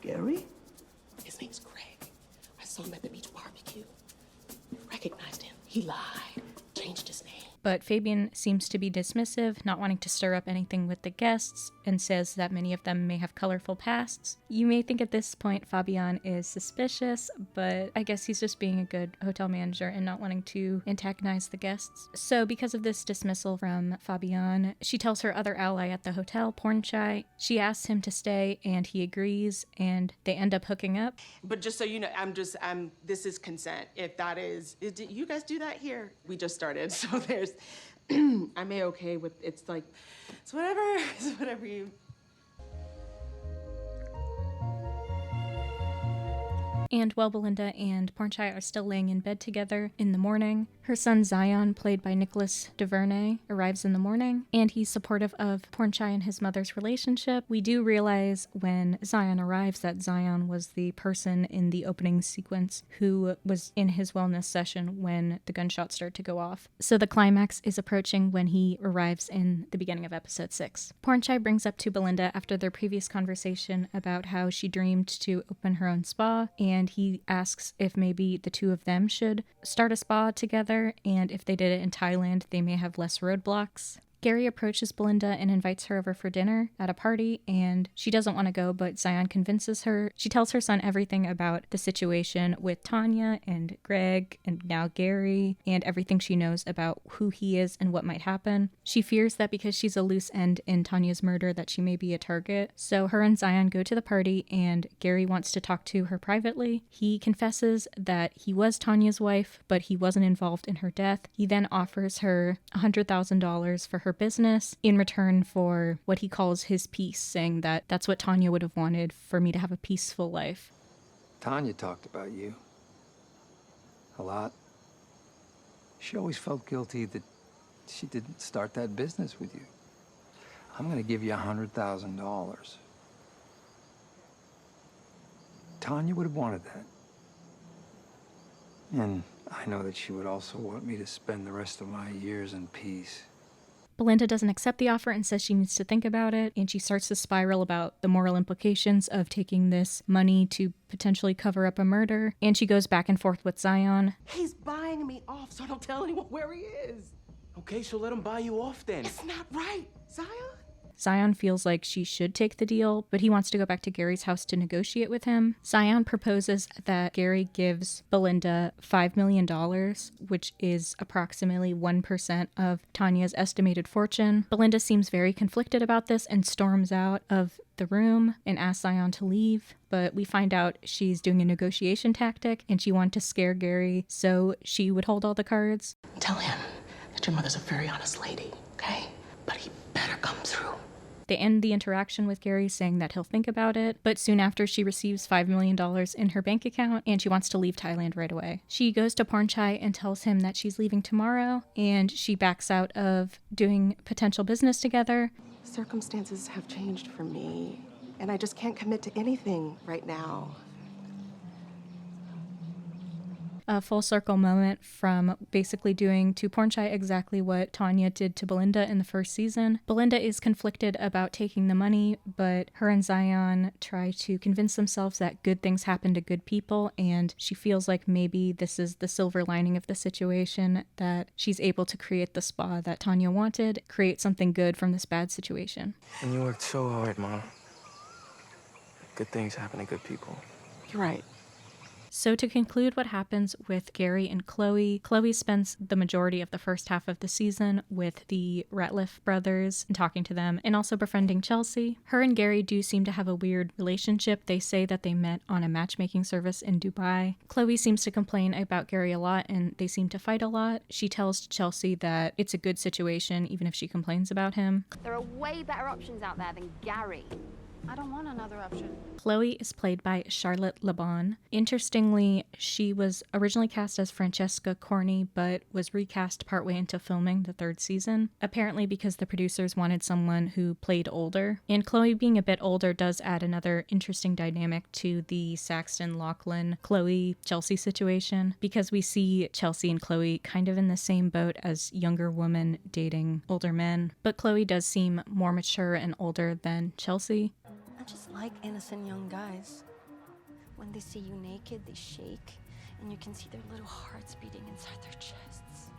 Gary? His name's Greg. I saw saw him at the beach barbecue. Recognized him. He lied. Changed his name. But Fabian seems to be dismissive, not wanting to stir up anything with the guests, and says that many of them may have colorful pasts. You may think at this point Fabian is suspicious, but I guess he's just being a good hotel manager and not wanting to antagonize the guests. So because of this dismissal from Fabian, she tells her other ally at the hotel, Pornchai. She asks him to stay, and he agrees, and they end up hooking up. But just so you know, this is consent. If that is, you guys do that here? We just started, so there's, I'm A-okay with, it's like, it's whatever you. And while Belinda and Pornchai are still laying in bed together in the morning, her son Zion, played by Nicholas DuVernay, arrives in the morning, and he's supportive of Pornchai and his mother's relationship. We do realize when Zion arrives that Zion was the person in the opening sequence who was in his wellness session when the gunshots start to go off. So the climax is approaching when he arrives in the beginning of episode 6. Pornchai brings up to Belinda after their previous conversation about how she dreamed to open her own spa, and he asks if maybe the two of them should start a spa together, and if they did it in Thailand, they may have less roadblocks. Gary approaches Belinda and invites her over for dinner at a party, and she doesn't want to go, but Zion convinces her. She tells her son everything about the situation with Tanya and Greg and now Gary, and everything she knows about who he is and what might happen. She fears that because she's a loose end in Tanya's murder that she may be a target. So her and Zion go to the party, and Gary wants to talk to her privately. He confesses that he was Tanya's wife, but he wasn't involved in her death. He then offers her $100,000 for her business in return for what he calls his peace, saying that that's what Tanya would have wanted, for me to have a peaceful life. Tanya talked about you. A lot. She always felt guilty that she didn't start that business with you. I'm gonna give you $100,000. Tanya would have wanted that. And I know that she would also want me to spend the rest of my years in peace. Belinda doesn't accept the offer and says she needs to think about it, and she starts to spiral about the moral implications of taking this money to potentially cover up a murder, and she goes back and forth with Zion. He's buying me off, so I don't tell anyone where he is. Okay, so let him buy you off then. It's not right, Zion. Zion feels like she should take the deal, but he wants to go back to Gary's house to negotiate with him. Zion proposes that Gary gives Belinda $5 million, which is approximately 1% of Tanya's estimated fortune. Belinda seems very conflicted about this and storms out of the room and asks Zion to leave, but we find out she's doing a negotiation tactic and she wanted to scare Gary so she would hold all the cards. Tell him that your mother's a very honest lady, okay? But he better come through. They end the interaction with Gary saying that he'll think about it, but soon after she receives $5 million in her bank account and she wants to leave Thailand right away. She goes to Pornchai and tells him that she's leaving tomorrow, and she backs out of doing potential business together. Circumstances have changed for me, and I just can't commit to anything right now. A full circle moment from basically doing to Pornchai exactly what Tanya did to Belinda in the first season. Belinda is conflicted about taking the money, but her and Zion try to convince themselves that good things happen to good people, and she feels like maybe this is the silver lining of the situation, that she's able to create the spa that Tanya wanted, create something good from this bad situation. And you worked so hard, Mom. Good things happen to good people. You're right. So to conclude what happens with Gary and Chloe, Chloe spends the majority of the first half of the season with the RATLIFF brothers and talking to them and also befriending Chelsea. Her and Gary do seem to have a weird relationship. They say that they met on a matchmaking service in Dubai. Chloe seems to complain about Gary a lot and they seem to fight a lot. She tells Chelsea that it's a good situation even if she complains about him. There are way better options out there than Gary. I don't want another option. Chloe is played by Charlotte LeBon. Interestingly, she was originally cast as Francesca Corney, but was recast partway into filming the third season, apparently because the producers wanted someone who played older. And Chloe being a bit older does add another interesting dynamic to the Saxton, Lachlan, Chloe, Chelsea situation, because we see Chelsea and Chloe kind of in the same boat as younger women dating older men, but Chloe does seem more mature and older than Chelsea. I just like innocent young guys. When they see you naked, they shake. And you can see their little hearts beating inside their chests.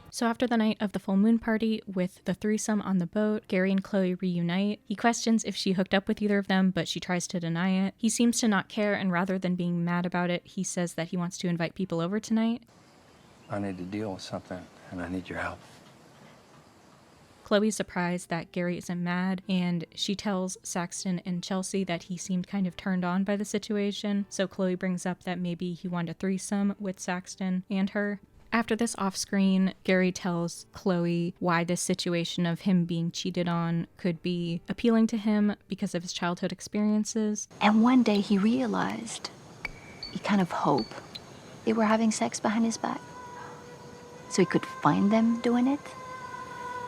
So after the night of the full moon party with the threesome on the boat, Gary and Chloe reunite. He questions if she hooked up with either of them, but she tries to deny it. He seems to not care, and rather than being mad about it, he says that he wants to invite people over tonight. I need to deal with something, and I need your help. Chloe's surprised that Gary isn't mad, and she tells Saxton and Chelsea that he seemed kind of turned on by the situation, so Chloe brings up that maybe he wanted a threesome with Saxton and her. After this off-screen, Gary tells Chloe why this situation of him being cheated on could be appealing to him because of his childhood experiences. And one day he realized, he kind of hoped they were having sex behind his back. So he could find them doing it,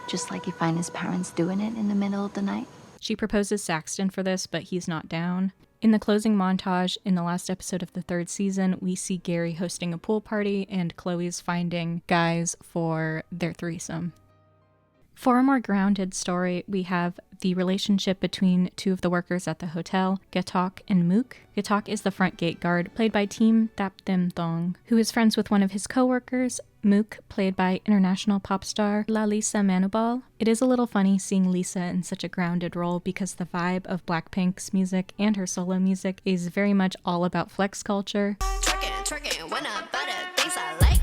just like he find his parents doing it in the middle of the night. She proposes Saxton for this, but he's not down. In the closing montage in the last episode of the 3rd season, we see Gary hosting a pool party and Chloe's finding guys for their threesome. For a more grounded story, we have the relationship between two of the workers at the hotel, GAITOK and MOOK. GAITOK is the front gate guard, played by Team Thaptim Thong, who is friends with one of his co-workers, MOOK, played by international pop star Lisa Manubal. It is a little funny seeing Lisa in such a grounded role because the vibe of Blackpink's music and her solo music is very much all about flex culture. Twerking, when I buy the things I like.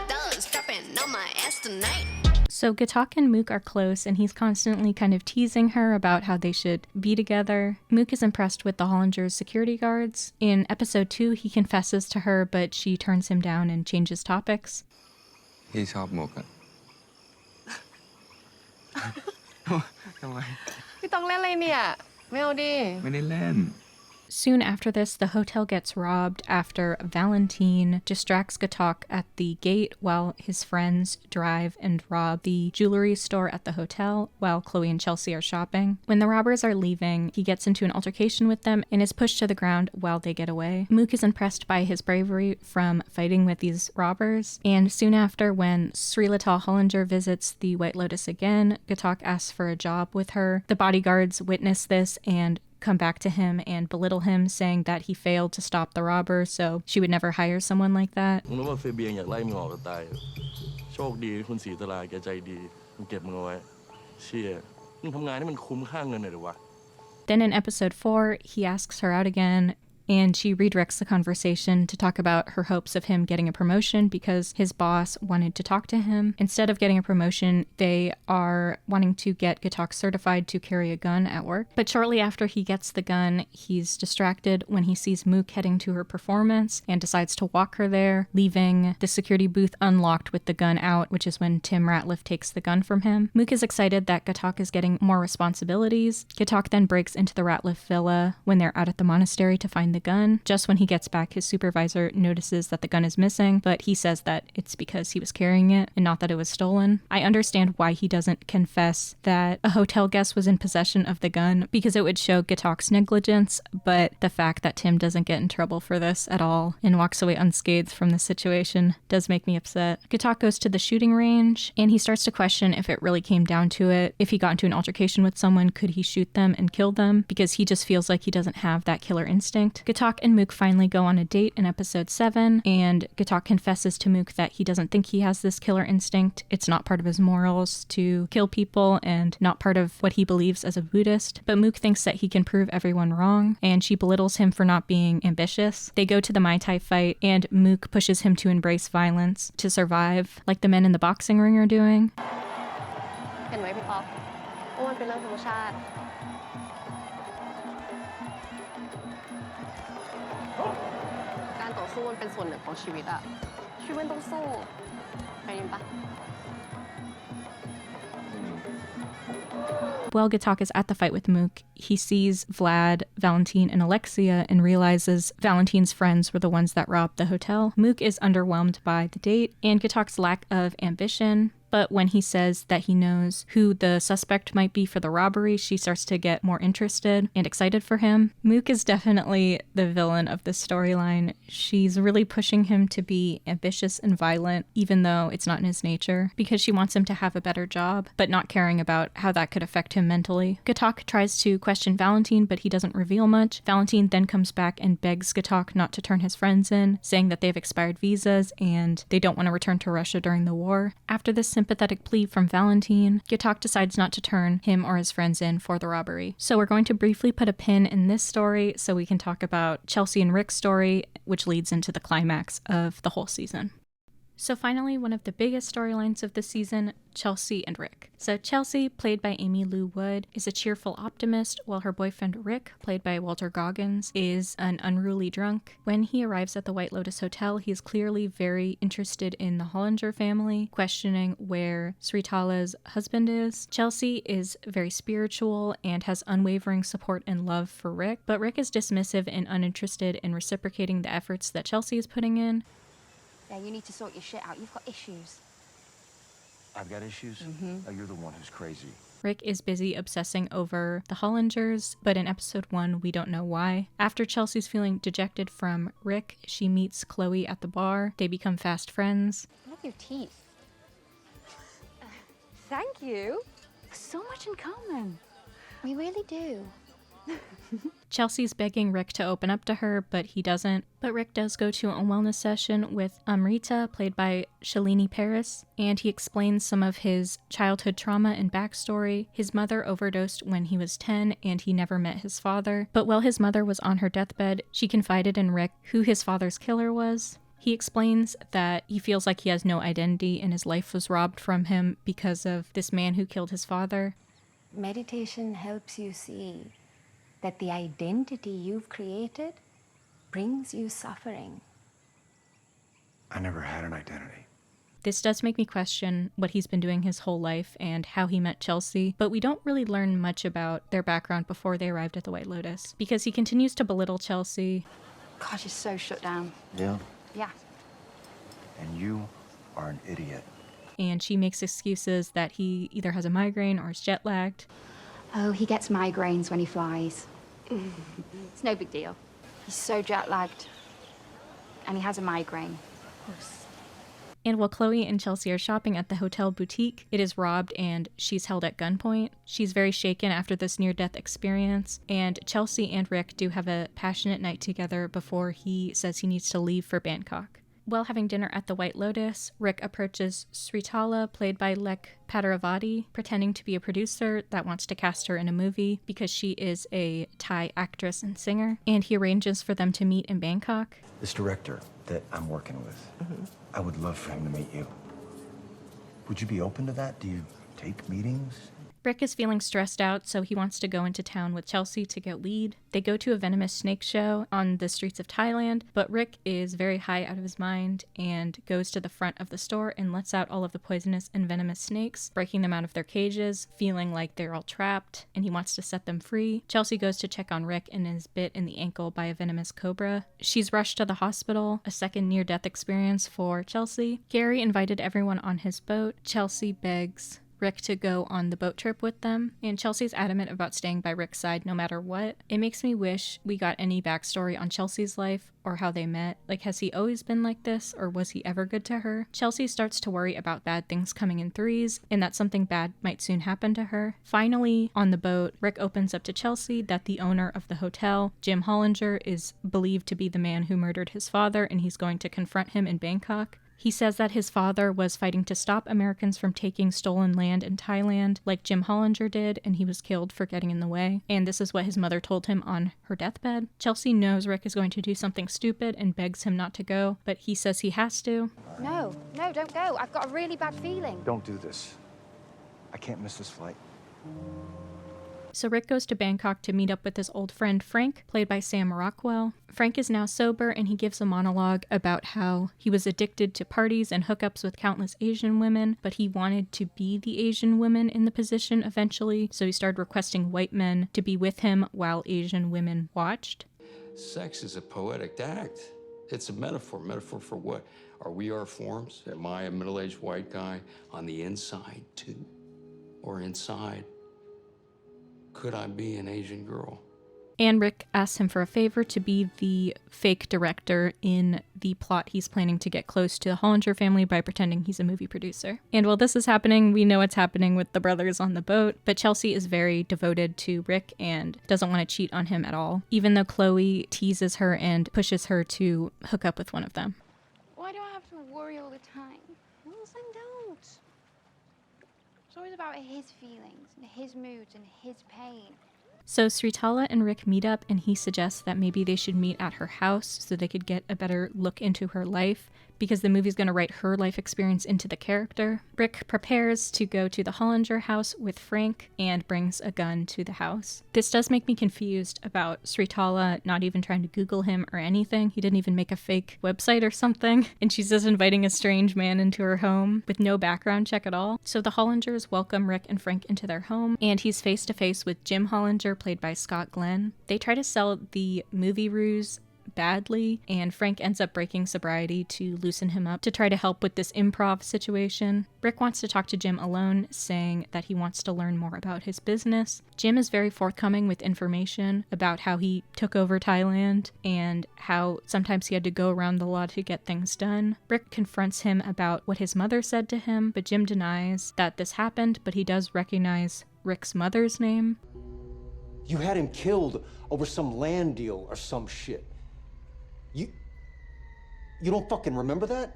Dollars dropping on my ass tonight. So GAITOK and MOOK are close, and he's constantly kind of teasing her about how they should be together. MOOK is impressed with the Hollingers' security guards. In episode 2, he confesses to her, but she turns him down and changes topics. Heชอบมุกอะ ทำไม พี่ต้องเล่นอะไรเนี่ยไม่เอาดิ ไม่ได้เล่น Soon after this, the hotel gets robbed after Valentine distracts GAITOK at the gate while his friends drive and rob the jewelry store at the hotel while Chloe and Chelsea are shopping. When the robbers are leaving, he gets into an altercation with them and is pushed to the ground while they get away. Mook is impressed by his bravery from fighting with these robbers, and soon after, when Srilatal Hollinger visits the White Lotus again, GAITOK asks for a job with her. The bodyguards witness this and come back to him and belittle him, saying that he failed to stop the robber, so she would never hire someone like that. Then in episode 4, he asks her out again, and she redirects the conversation to talk about her hopes of him getting a promotion because his boss wanted to talk to him. Instead of getting a promotion, they are wanting to get GAITOK certified to carry a gun at work. But shortly after he gets the gun, he's distracted when he sees Mook heading to her performance and decides to walk her there, leaving the security booth unlocked with the gun out, which is when Tim Ratliff takes the gun from him. Mook is excited that GAITOK is getting more responsibilities. GAITOK then breaks into the Ratliff villa when they're out at the monastery to find the gun. Just when he gets back, his supervisor notices that the gun is missing, but he says that it's because he was carrying it and not that it was stolen. I understand why he doesn't confess that a hotel guest was in possession of the gun because it would show GAITOK's negligence, but the fact that Tim doesn't get in trouble for this at all and walks away unscathed from the situation does make me upset. GAITOK goes to the shooting range and he starts to question if it really came down to it. If he got into an altercation with someone, could he shoot them and kill them? Because he just feels like he doesn't have that killer instinct. GAITOK and Mook finally go on a date in episode 7, and GAITOK confesses to Mook that he doesn't think he has this killer instinct. It's not part of his morals to kill people and not part of what he believes as a Buddhist. But Mook thinks that he can prove everyone wrong, and she belittles him for not being ambitious. They go to the Muay Thai fight, and Mook pushes him to embrace violence to survive, like the men in the boxing ring are doing. เห็นไหมพี่ป๊อปว่ามันเป็นเรื่องธรรมชาติ การต่อสู้มันเป็นส่วนหนึ่งของชีวิตอะชีวิตมันต้องสู้ไปยินปะ While GAITOK is at the fight with Mook, he sees Vlad, Valentine, and Alexia and realizes Valentine's friends were the ones that robbed the hotel. Mook is underwhelmed by the date and GAITOK's lack of ambition. But when he says that he knows who the suspect might be for the robbery, she starts to get more interested and excited for him. Mook is definitely the villain of this storyline. She's really pushing him to be ambitious and violent, even though it's not in his nature, because she wants him to have a better job, but not caring about how that could affect him mentally. GAITOK tries to question Valentine, but he doesn't reveal much. Valentine then comes back and begs GAITOK not to turn his friends in, saying that they have expired visas and they don't want to return to Russia during the war. After this sympathetic plea from Valentine, GAITOK decides not to turn him or his friends in for the robbery. So we're going to briefly put a pin in this story so we can talk about Chelsea and Rick's story, which leads into the climax of the whole season. So finally, one of the biggest storylines of the season, Chelsea and Rick. So Chelsea, played by Amy Lou Wood, is a cheerful optimist, while her boyfriend Rick, played by Walter Goggins, is an unruly drunk. When he arrives at the White Lotus Hotel, he is clearly very interested in the Hollinger family, questioning where Sritala's husband is. Chelsea is very spiritual and has unwavering support and love for Rick, but Rick is dismissive and uninterested in reciprocating the efforts that Chelsea is putting in. Yeah, you need to sort your shit out. You've got issues. I've got issues? Oh, you're the one who's crazy. Rick is busy obsessing over the Hollingers, but in episode 1, we don't know why. After Chelsea's feeling dejected from Rick, she meets Chloe at the bar. They become fast friends. I love your teeth. Thank you. So much in common. We really do. Chelsea's begging Rick to open up to her, but he doesn't. But Rick does go to a wellness session with Amrita, played by Shalini Paris, and he explains some of his childhood trauma and backstory. His mother overdosed when he was 10, and he never met his father. But while his mother was on her deathbed, she confided in Rick who his father's killer was. He explains that he feels like he has no identity and his life was robbed from him because of this man who killed his father. Meditation helps you see that the identity you've created brings you suffering. I never had an identity. This does make me question what he's been doing his whole life and how he met Chelsea, but we don't really learn much about their background before they arrived at the White Lotus, because he continues to belittle Chelsea. God, you're so shut down. Yeah? Yeah. And you are an idiot. And she makes excuses that he either has a migraine or is jet lagged. Oh, he gets migraines when he flies. It's no big deal. He's so jet-lagged. And he has a migraine. Of course. And while Chloe and Chelsea are shopping at the hotel boutique, it is robbed and she's held at gunpoint. She's very shaken after this near-death experience, and Chelsea and Rick do have a passionate night together before he says he needs to leave for Bangkok. While having dinner at the White Lotus, Rick approaches Sritala, played by Lek Padaravati, pretending to be a producer that wants to cast her in a movie because she is a Thai actress and singer, and he arranges for them to meet in Bangkok. This director that I'm working with, I would love for him to meet you. Would you be open to that? Do you take meetings? Rick is feeling stressed out, so he wants to go into town with Chelsea to get weed. They go to a venomous snake show on the streets of Thailand, but Rick is very high out of his mind and goes to the front of the store and lets out all of the poisonous and venomous snakes, breaking them out of their cages, feeling like they're all trapped, and he wants to set them free. Chelsea goes to check on Rick and is bit in the ankle by a venomous cobra. She's rushed to the hospital, a second near-death experience for Chelsea. Gary invited everyone on his boat. Chelsea begs Rick to go on the boat trip with them, and Chelsea's adamant about staying by Rick's side no matter what. It makes me wish we got any backstory on Chelsea's life or how they met. Like, has he always been like this, or was he ever good to her? Chelsea starts to worry about bad things coming in threes, and that something bad might soon happen to her. Finally, on the boat, Rick opens up to Chelsea that the owner of the hotel, Jim Hollinger, is believed to be the man who murdered his father, and he's going to confront him in Bangkok. He says that his father was fighting to stop Americans from taking stolen land in Thailand, like Jim Hollinger did, and he was killed for getting in the way. And this is what his mother told him on her deathbed. Chelsea knows Rick is going to do something stupid and begs him not to go, but he says he has to. No, don't go. I've got a really bad feeling. Don't do this. I can't miss this flight. So Rick goes to Bangkok to meet up with his old friend Frank, played by Sam Rockwell. Frank is now sober, and he gives a monologue about how he was addicted to parties and hookups with countless Asian women, but he wanted to be the Asian woman in the position eventually, so he started requesting white men to be with him while Asian women watched. Sex is a poetic act. It's a metaphor. Metaphor for what? Are we our forms? Am I a middle-aged white guy on the inside, too? Or inside, could I be an Asian girl? And Rick asks him for a favor to be the fake director in the plot he's planning to get close to the Hollinger family by pretending he's a movie producer. And while this is happening, we know what's happening with the brothers on the boat, but Chelsea is very devoted to Rick and doesn't want to cheat on him at all, even though Chloe teases her and pushes her to hook up with one of them. Why do I have to worry all the time? Well, then don't. It's always about his feelings and his moods and his pain. So Sritala and Rick meet up, and he suggests that maybe they should meet at her house so they could get a better look into her life, because the movie's going to write her life experience into the character. Rick prepares to go to the Hollinger house with Frank and brings a gun to the house. This does make me confused about Sritala not even trying to Google him or anything. He didn't even make a fake website or something, and she's just inviting a strange man into her home with no background check at all. So the Hollingers welcome Rick and Frank into their home, and he's face to face with Jim Hollinger, played by Scott Glenn. They try to sell the movie ruse badly, and Frank ends up breaking sobriety to loosen him up to try to help with this improv situation. Rick wants to talk to Jim alone, saying that he wants to learn more about his business. Jim is very forthcoming with information about how he took over Thailand and how sometimes he had to go around the law to get things done. Rick confronts him about what his mother said to him, but Jim denies that this happened, but he does recognize Rick's mother's name. You had him killed over some land deal or some shit. You don't fucking remember that?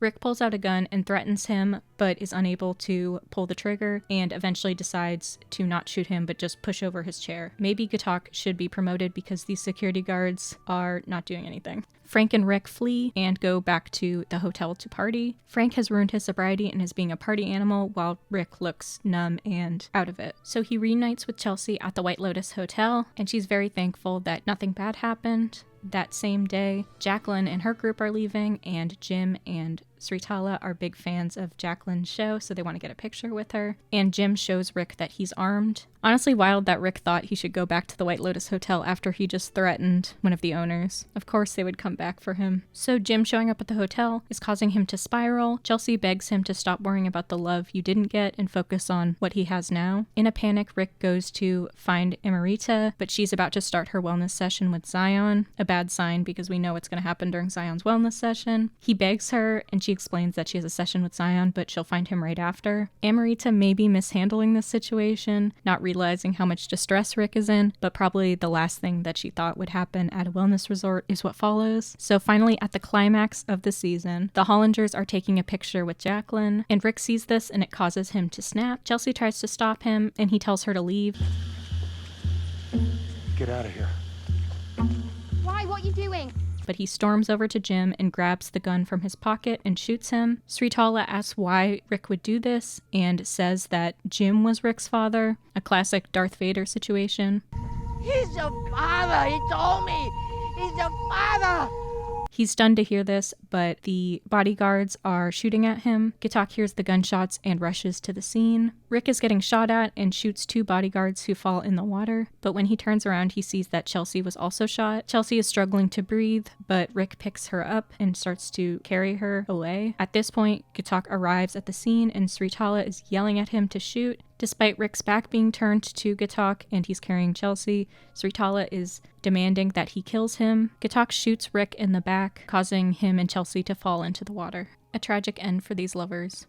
Rick pulls out a gun and threatens him, but is unable to pull the trigger and eventually decides to not shoot him, but just push over his chair. Maybe GAITOK should be promoted because these security guards are not doing anything. Frank and Rick flee and go back to the hotel to party. Frank has ruined his sobriety and is being a party animal, while Rick looks numb and out of it. So he reunites with Chelsea at the White Lotus Hotel, and she's very thankful that nothing bad happened. That same day, JACYLN and her group are leaving, and Jim and Sritala are big fans of JACYLN's show, so they want to get a picture with her. And Jim shows Rick that he's armed. Honestly wild that Rick thought he should go back to the White Lotus Hotel after he just threatened one of the owners. Of course they would come back for him. So Jim showing up at the hotel is causing him to spiral. Chelsea begs him to stop worrying about the love you didn't get and focus on what he has now. In a panic, Rick goes to find Emerita, but she's about to start her wellness session with Zion. A bad sign because we know what's going to happen during Zion's wellness session. He begs her and she explains that she has a session with Zion, but she'll find him right after. Emerita may be mishandling this situation, not realizing how much distress Rick is in, but probably the last thing that she thought would happen at a wellness resort is what follows. So finally, at the climax of the season, the Hollingers are taking a picture with JACYLN, and Rick sees this and it causes him to snap. Chelsea tries to stop him and he tells her to leave. Get out of here. Why? What are you doing? But he storms over to Jim and grabs the gun from his pocket and shoots him. Sritala asks why Rick would do this and says that Jim was Rick's father, a classic Darth Vader situation. He's your father, he told me. He's your father. He's stunned to hear this, but the bodyguards are shooting at him. GAITOK hears the gunshots and rushes to the scene. Rick is getting shot at and shoots 2 bodyguards who fall in the water, but when he turns around, he sees that Chelsea was also shot. Chelsea is struggling to breathe, but Rick picks her up and starts to carry her away. At this point, GAITOK arrives at the scene and Sritala is yelling at him to shoot. Despite Rick's back being turned to GAITOK and he's carrying Chelsea, Sritala is demanding that he kills him. GAITOK shoots Rick in the back, causing him and Chelsea to fall into the water. A tragic end for these lovers.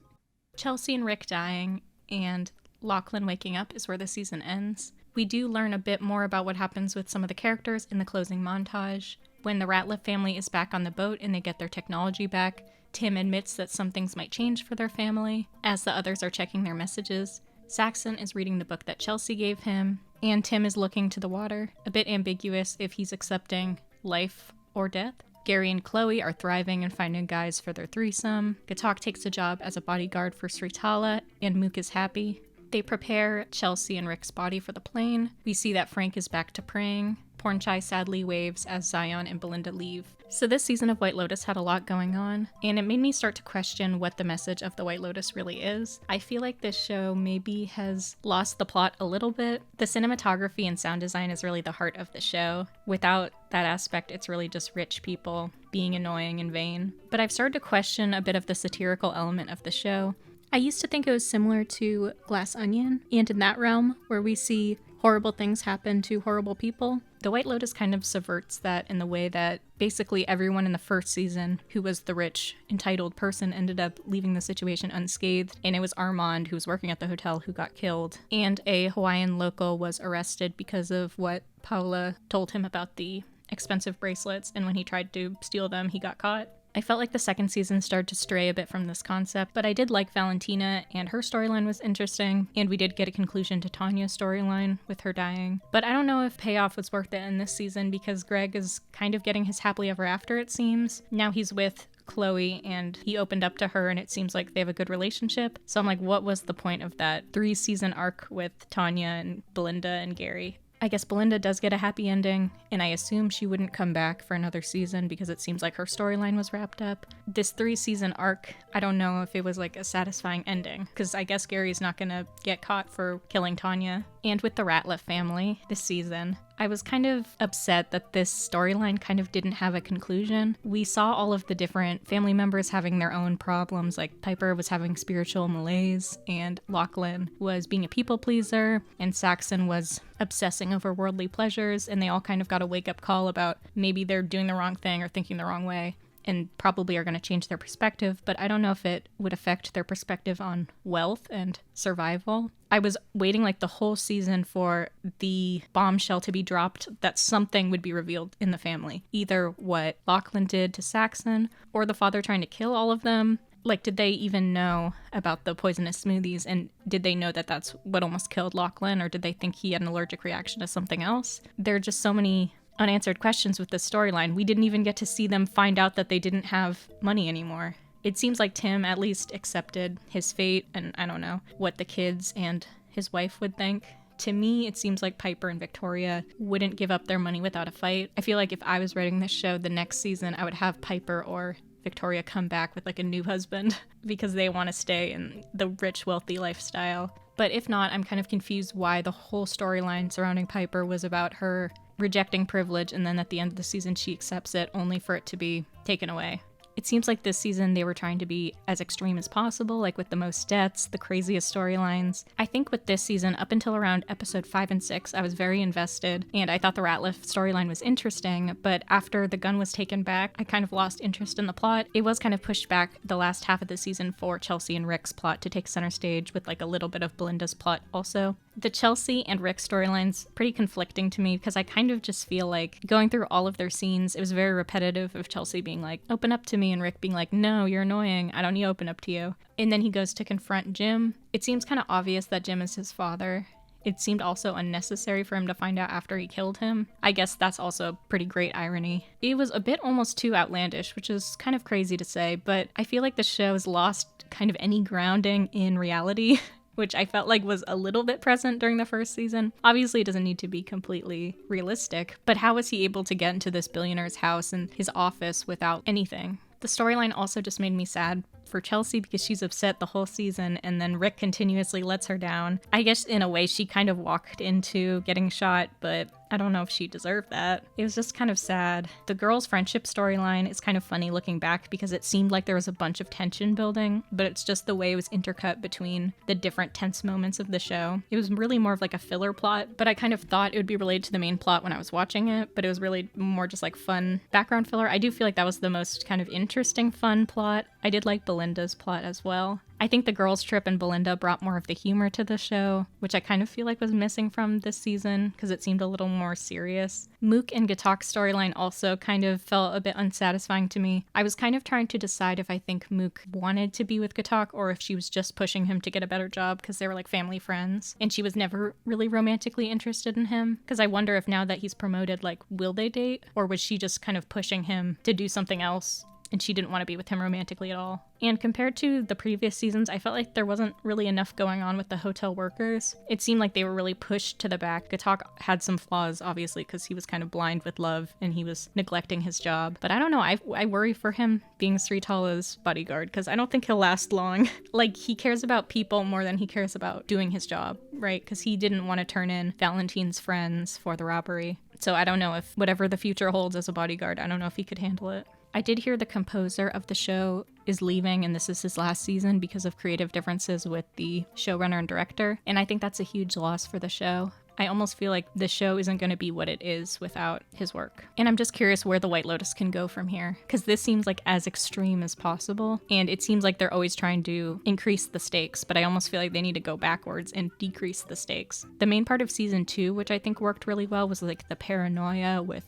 Chelsea and Rick dying and Lachlan waking up is where the season ends. We do learn a bit more about what happens with some of the characters in the closing montage. When the RATLIFF family is back on the boat and they get their technology back, Tim admits that some things might change for their family. As the others are checking their messages, Saxon is reading the book that Chelsea gave him, and Tim is looking to the water, a bit ambiguous if he's accepting life or death. Gary and Chloe are thriving and finding guys for their threesome. GAITOK takes a job as a bodyguard for Sritala, and Mook is happy. They prepare Chelsea and Rick's body for the plane. We see that Frank is back to praying. Pornchai sadly waves as Zion and Belinda leave. So this season of White Lotus had a lot going on, and it made me start to question what the message of the White Lotus really is. I feel like this show maybe has lost the plot a little bit. The cinematography and sound design is really the heart of the show. Without that aspect, it's really just rich people being annoying and vain. But I've started to question a bit of the satirical element of the show. I used to think it was similar to Glass Onion, and in that realm, where we see horrible things happen to horrible people, The White Lotus kind of subverts that in the way that basically everyone in the first season who was the rich, entitled person ended up leaving the situation unscathed, and it was Armand, who was working at the hotel, who got killed. And a Hawaiian local was arrested because of what Paula told him about the expensive bracelets, and when he tried to steal them, he got caught. I felt like the second season started to stray a bit from this concept, but I did like Valentina, and her storyline was interesting, and we did get a conclusion to Tanya's storyline with her dying. But I don't know if payoff was worth it in this season, because Greg is kind of getting his happily ever after, it seems. Now he's with Chloe, and he opened up to her, and it seems like they have a good relationship. So I'm like, what was the point of that 3-season arc with Tanya and Belinda and Gary? I guess Belinda does get a happy ending, and I assume she wouldn't come back for another season because it seems like her storyline was wrapped up. This 3-season arc, I don't know if it was like a satisfying ending, because I guess Gary's not gonna get caught for killing Tanya. And with the Ratliff family this season, I was kind of upset that this storyline kind of didn't have a conclusion. We saw all of the different family members having their own problems, like Piper was having spiritual malaise, and Lachlan was being a people pleaser, and Saxon was obsessing over worldly pleasures, and they all kind of got a wake-up call about maybe they're doing the wrong thing or thinking the wrong way, and probably are going to change their perspective, but I don't know if it would affect their perspective on wealth and survival. I was waiting like the whole season for the bombshell to be dropped that something would be revealed in the family. Either what Lachlan did to Saxon, or the father trying to kill all of them. Like, did they even know about the poisonous smoothies, and did they know that that's what almost killed Lachlan, or did they think he had an allergic reaction to something else? There are just so many unanswered questions with this storyline. We didn't even get to see them find out that they didn't have money anymore. It seems like Tim at least accepted his fate, and I don't know what the kids and his wife would think. To me, it seems like Piper and Victoria wouldn't give up their money without a fight. I feel like if I was writing this show the next season, I would have Piper or Victoria come back with like a new husband because they want to stay in the rich, wealthy lifestyle. But if not, I'm kind of confused why the whole storyline surrounding Piper was about her rejecting privilege, and then at the end of the season she accepts it only for it to be taken away. It seems like this season they were trying to be as extreme as possible, like with the most deaths, the craziest storylines. I think with this season, up until around episode 5 and 6, I was very invested, and I thought the Ratliff storyline was interesting, but after the gun was taken back, I kind of lost interest in the plot. It was kind of pushed back the last half of the season for Chelsea and Rick's plot to take center stage, with like a little bit of Belinda's plot also. The Chelsea and Rick storylines pretty conflicting to me, because I kind of just feel like going through all of their scenes, it was very repetitive of Chelsea being like, open up to me, and Rick being like, no, you're annoying, I don't need to open up to you. And then he goes to confront Jim. It seems kind of obvious that Jim is his father. It seemed also unnecessary for him to find out after he killed him. I guess that's also pretty great irony. It was a bit almost too outlandish, which is kind of crazy to say, but I feel like the show has lost kind of any grounding in reality, which I felt like was a little bit present during the first season. Obviously, it doesn't need to be completely realistic, but how was he able to get into this billionaire's house and his office without anything? The storyline also just made me sad for Chelsea because she's upset the whole season, and then Rick continuously lets her down. I guess in a way she kind of walked into getting shot, but I don't know if she deserved that. It was just kind of sad. The girls' friendship storyline is kind of funny looking back because it seemed like there was a bunch of tension building, but it's just the way it was intercut between the different tense moments of the show. It was really more of like a filler plot, but I kind of thought it would be related to the main plot when I was watching it, but it was really more just like fun background filler. I do feel like that was the most kind of interesting, fun plot. I did like Belinda's plot as well. I think the girls' trip and Belinda brought more of the humor to the show, which I kind of feel like was missing from this season because it seemed a little more serious. Mook and Gaitok's storyline also kind of felt a bit unsatisfying to me. I was kind of trying to decide if I think Mook wanted to be with Gaitok or if she was just pushing him to get a better job because they were like family friends, and she was never really romantically interested in him. Because I wonder if now that he's promoted, like, will they date? Or was she just kind of pushing him to do something else and she didn't want to be with him romantically at all? And compared to the previous seasons, I felt like there wasn't really enough going on with the hotel workers. It seemed like they were really pushed to the back. Gaitok had some flaws, obviously, because he was kind of blind with love and he was neglecting his job. But I don't know, I worry for him being Sritala's bodyguard because I don't think he'll last long. Like, he cares about people more than he cares about doing his job, right? Because he didn't want to turn in Valentine's friends for the robbery. So I don't know if whatever the future holds as a bodyguard, I don't know if he could handle it. I did hear the composer of the show is leaving and this is his last season because of creative differences with the showrunner and director, and I think that's a huge loss for the show. I almost feel like the show isn't going to be what it is without his work. And I'm just curious where the White Lotus can go from here, because this seems like as extreme as possible, and it seems like they're always trying to increase the stakes, but I almost feel like they need to go backwards and decrease the stakes. The main part of season 2, which I think worked really well, was like the paranoia with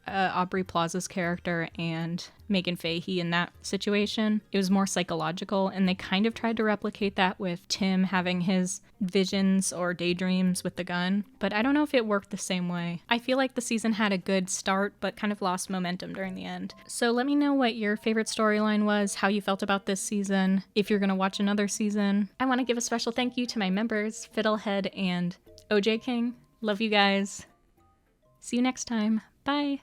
Aubrey Plaza's character and Megan Fahey in that situation. It was more psychological, and they kind of tried to replicate that with Tim having his visions or daydreams with the gun, but I don't know if it worked the same way. I feel like the season had a good start, but kind of lost momentum during the end. So let me know what your favorite storyline was, how you felt about this season, if you're gonna watch another season. I want to give a special thank you to my members, Fiddlehead and OJ King. Love you guys. See you next time. Bye.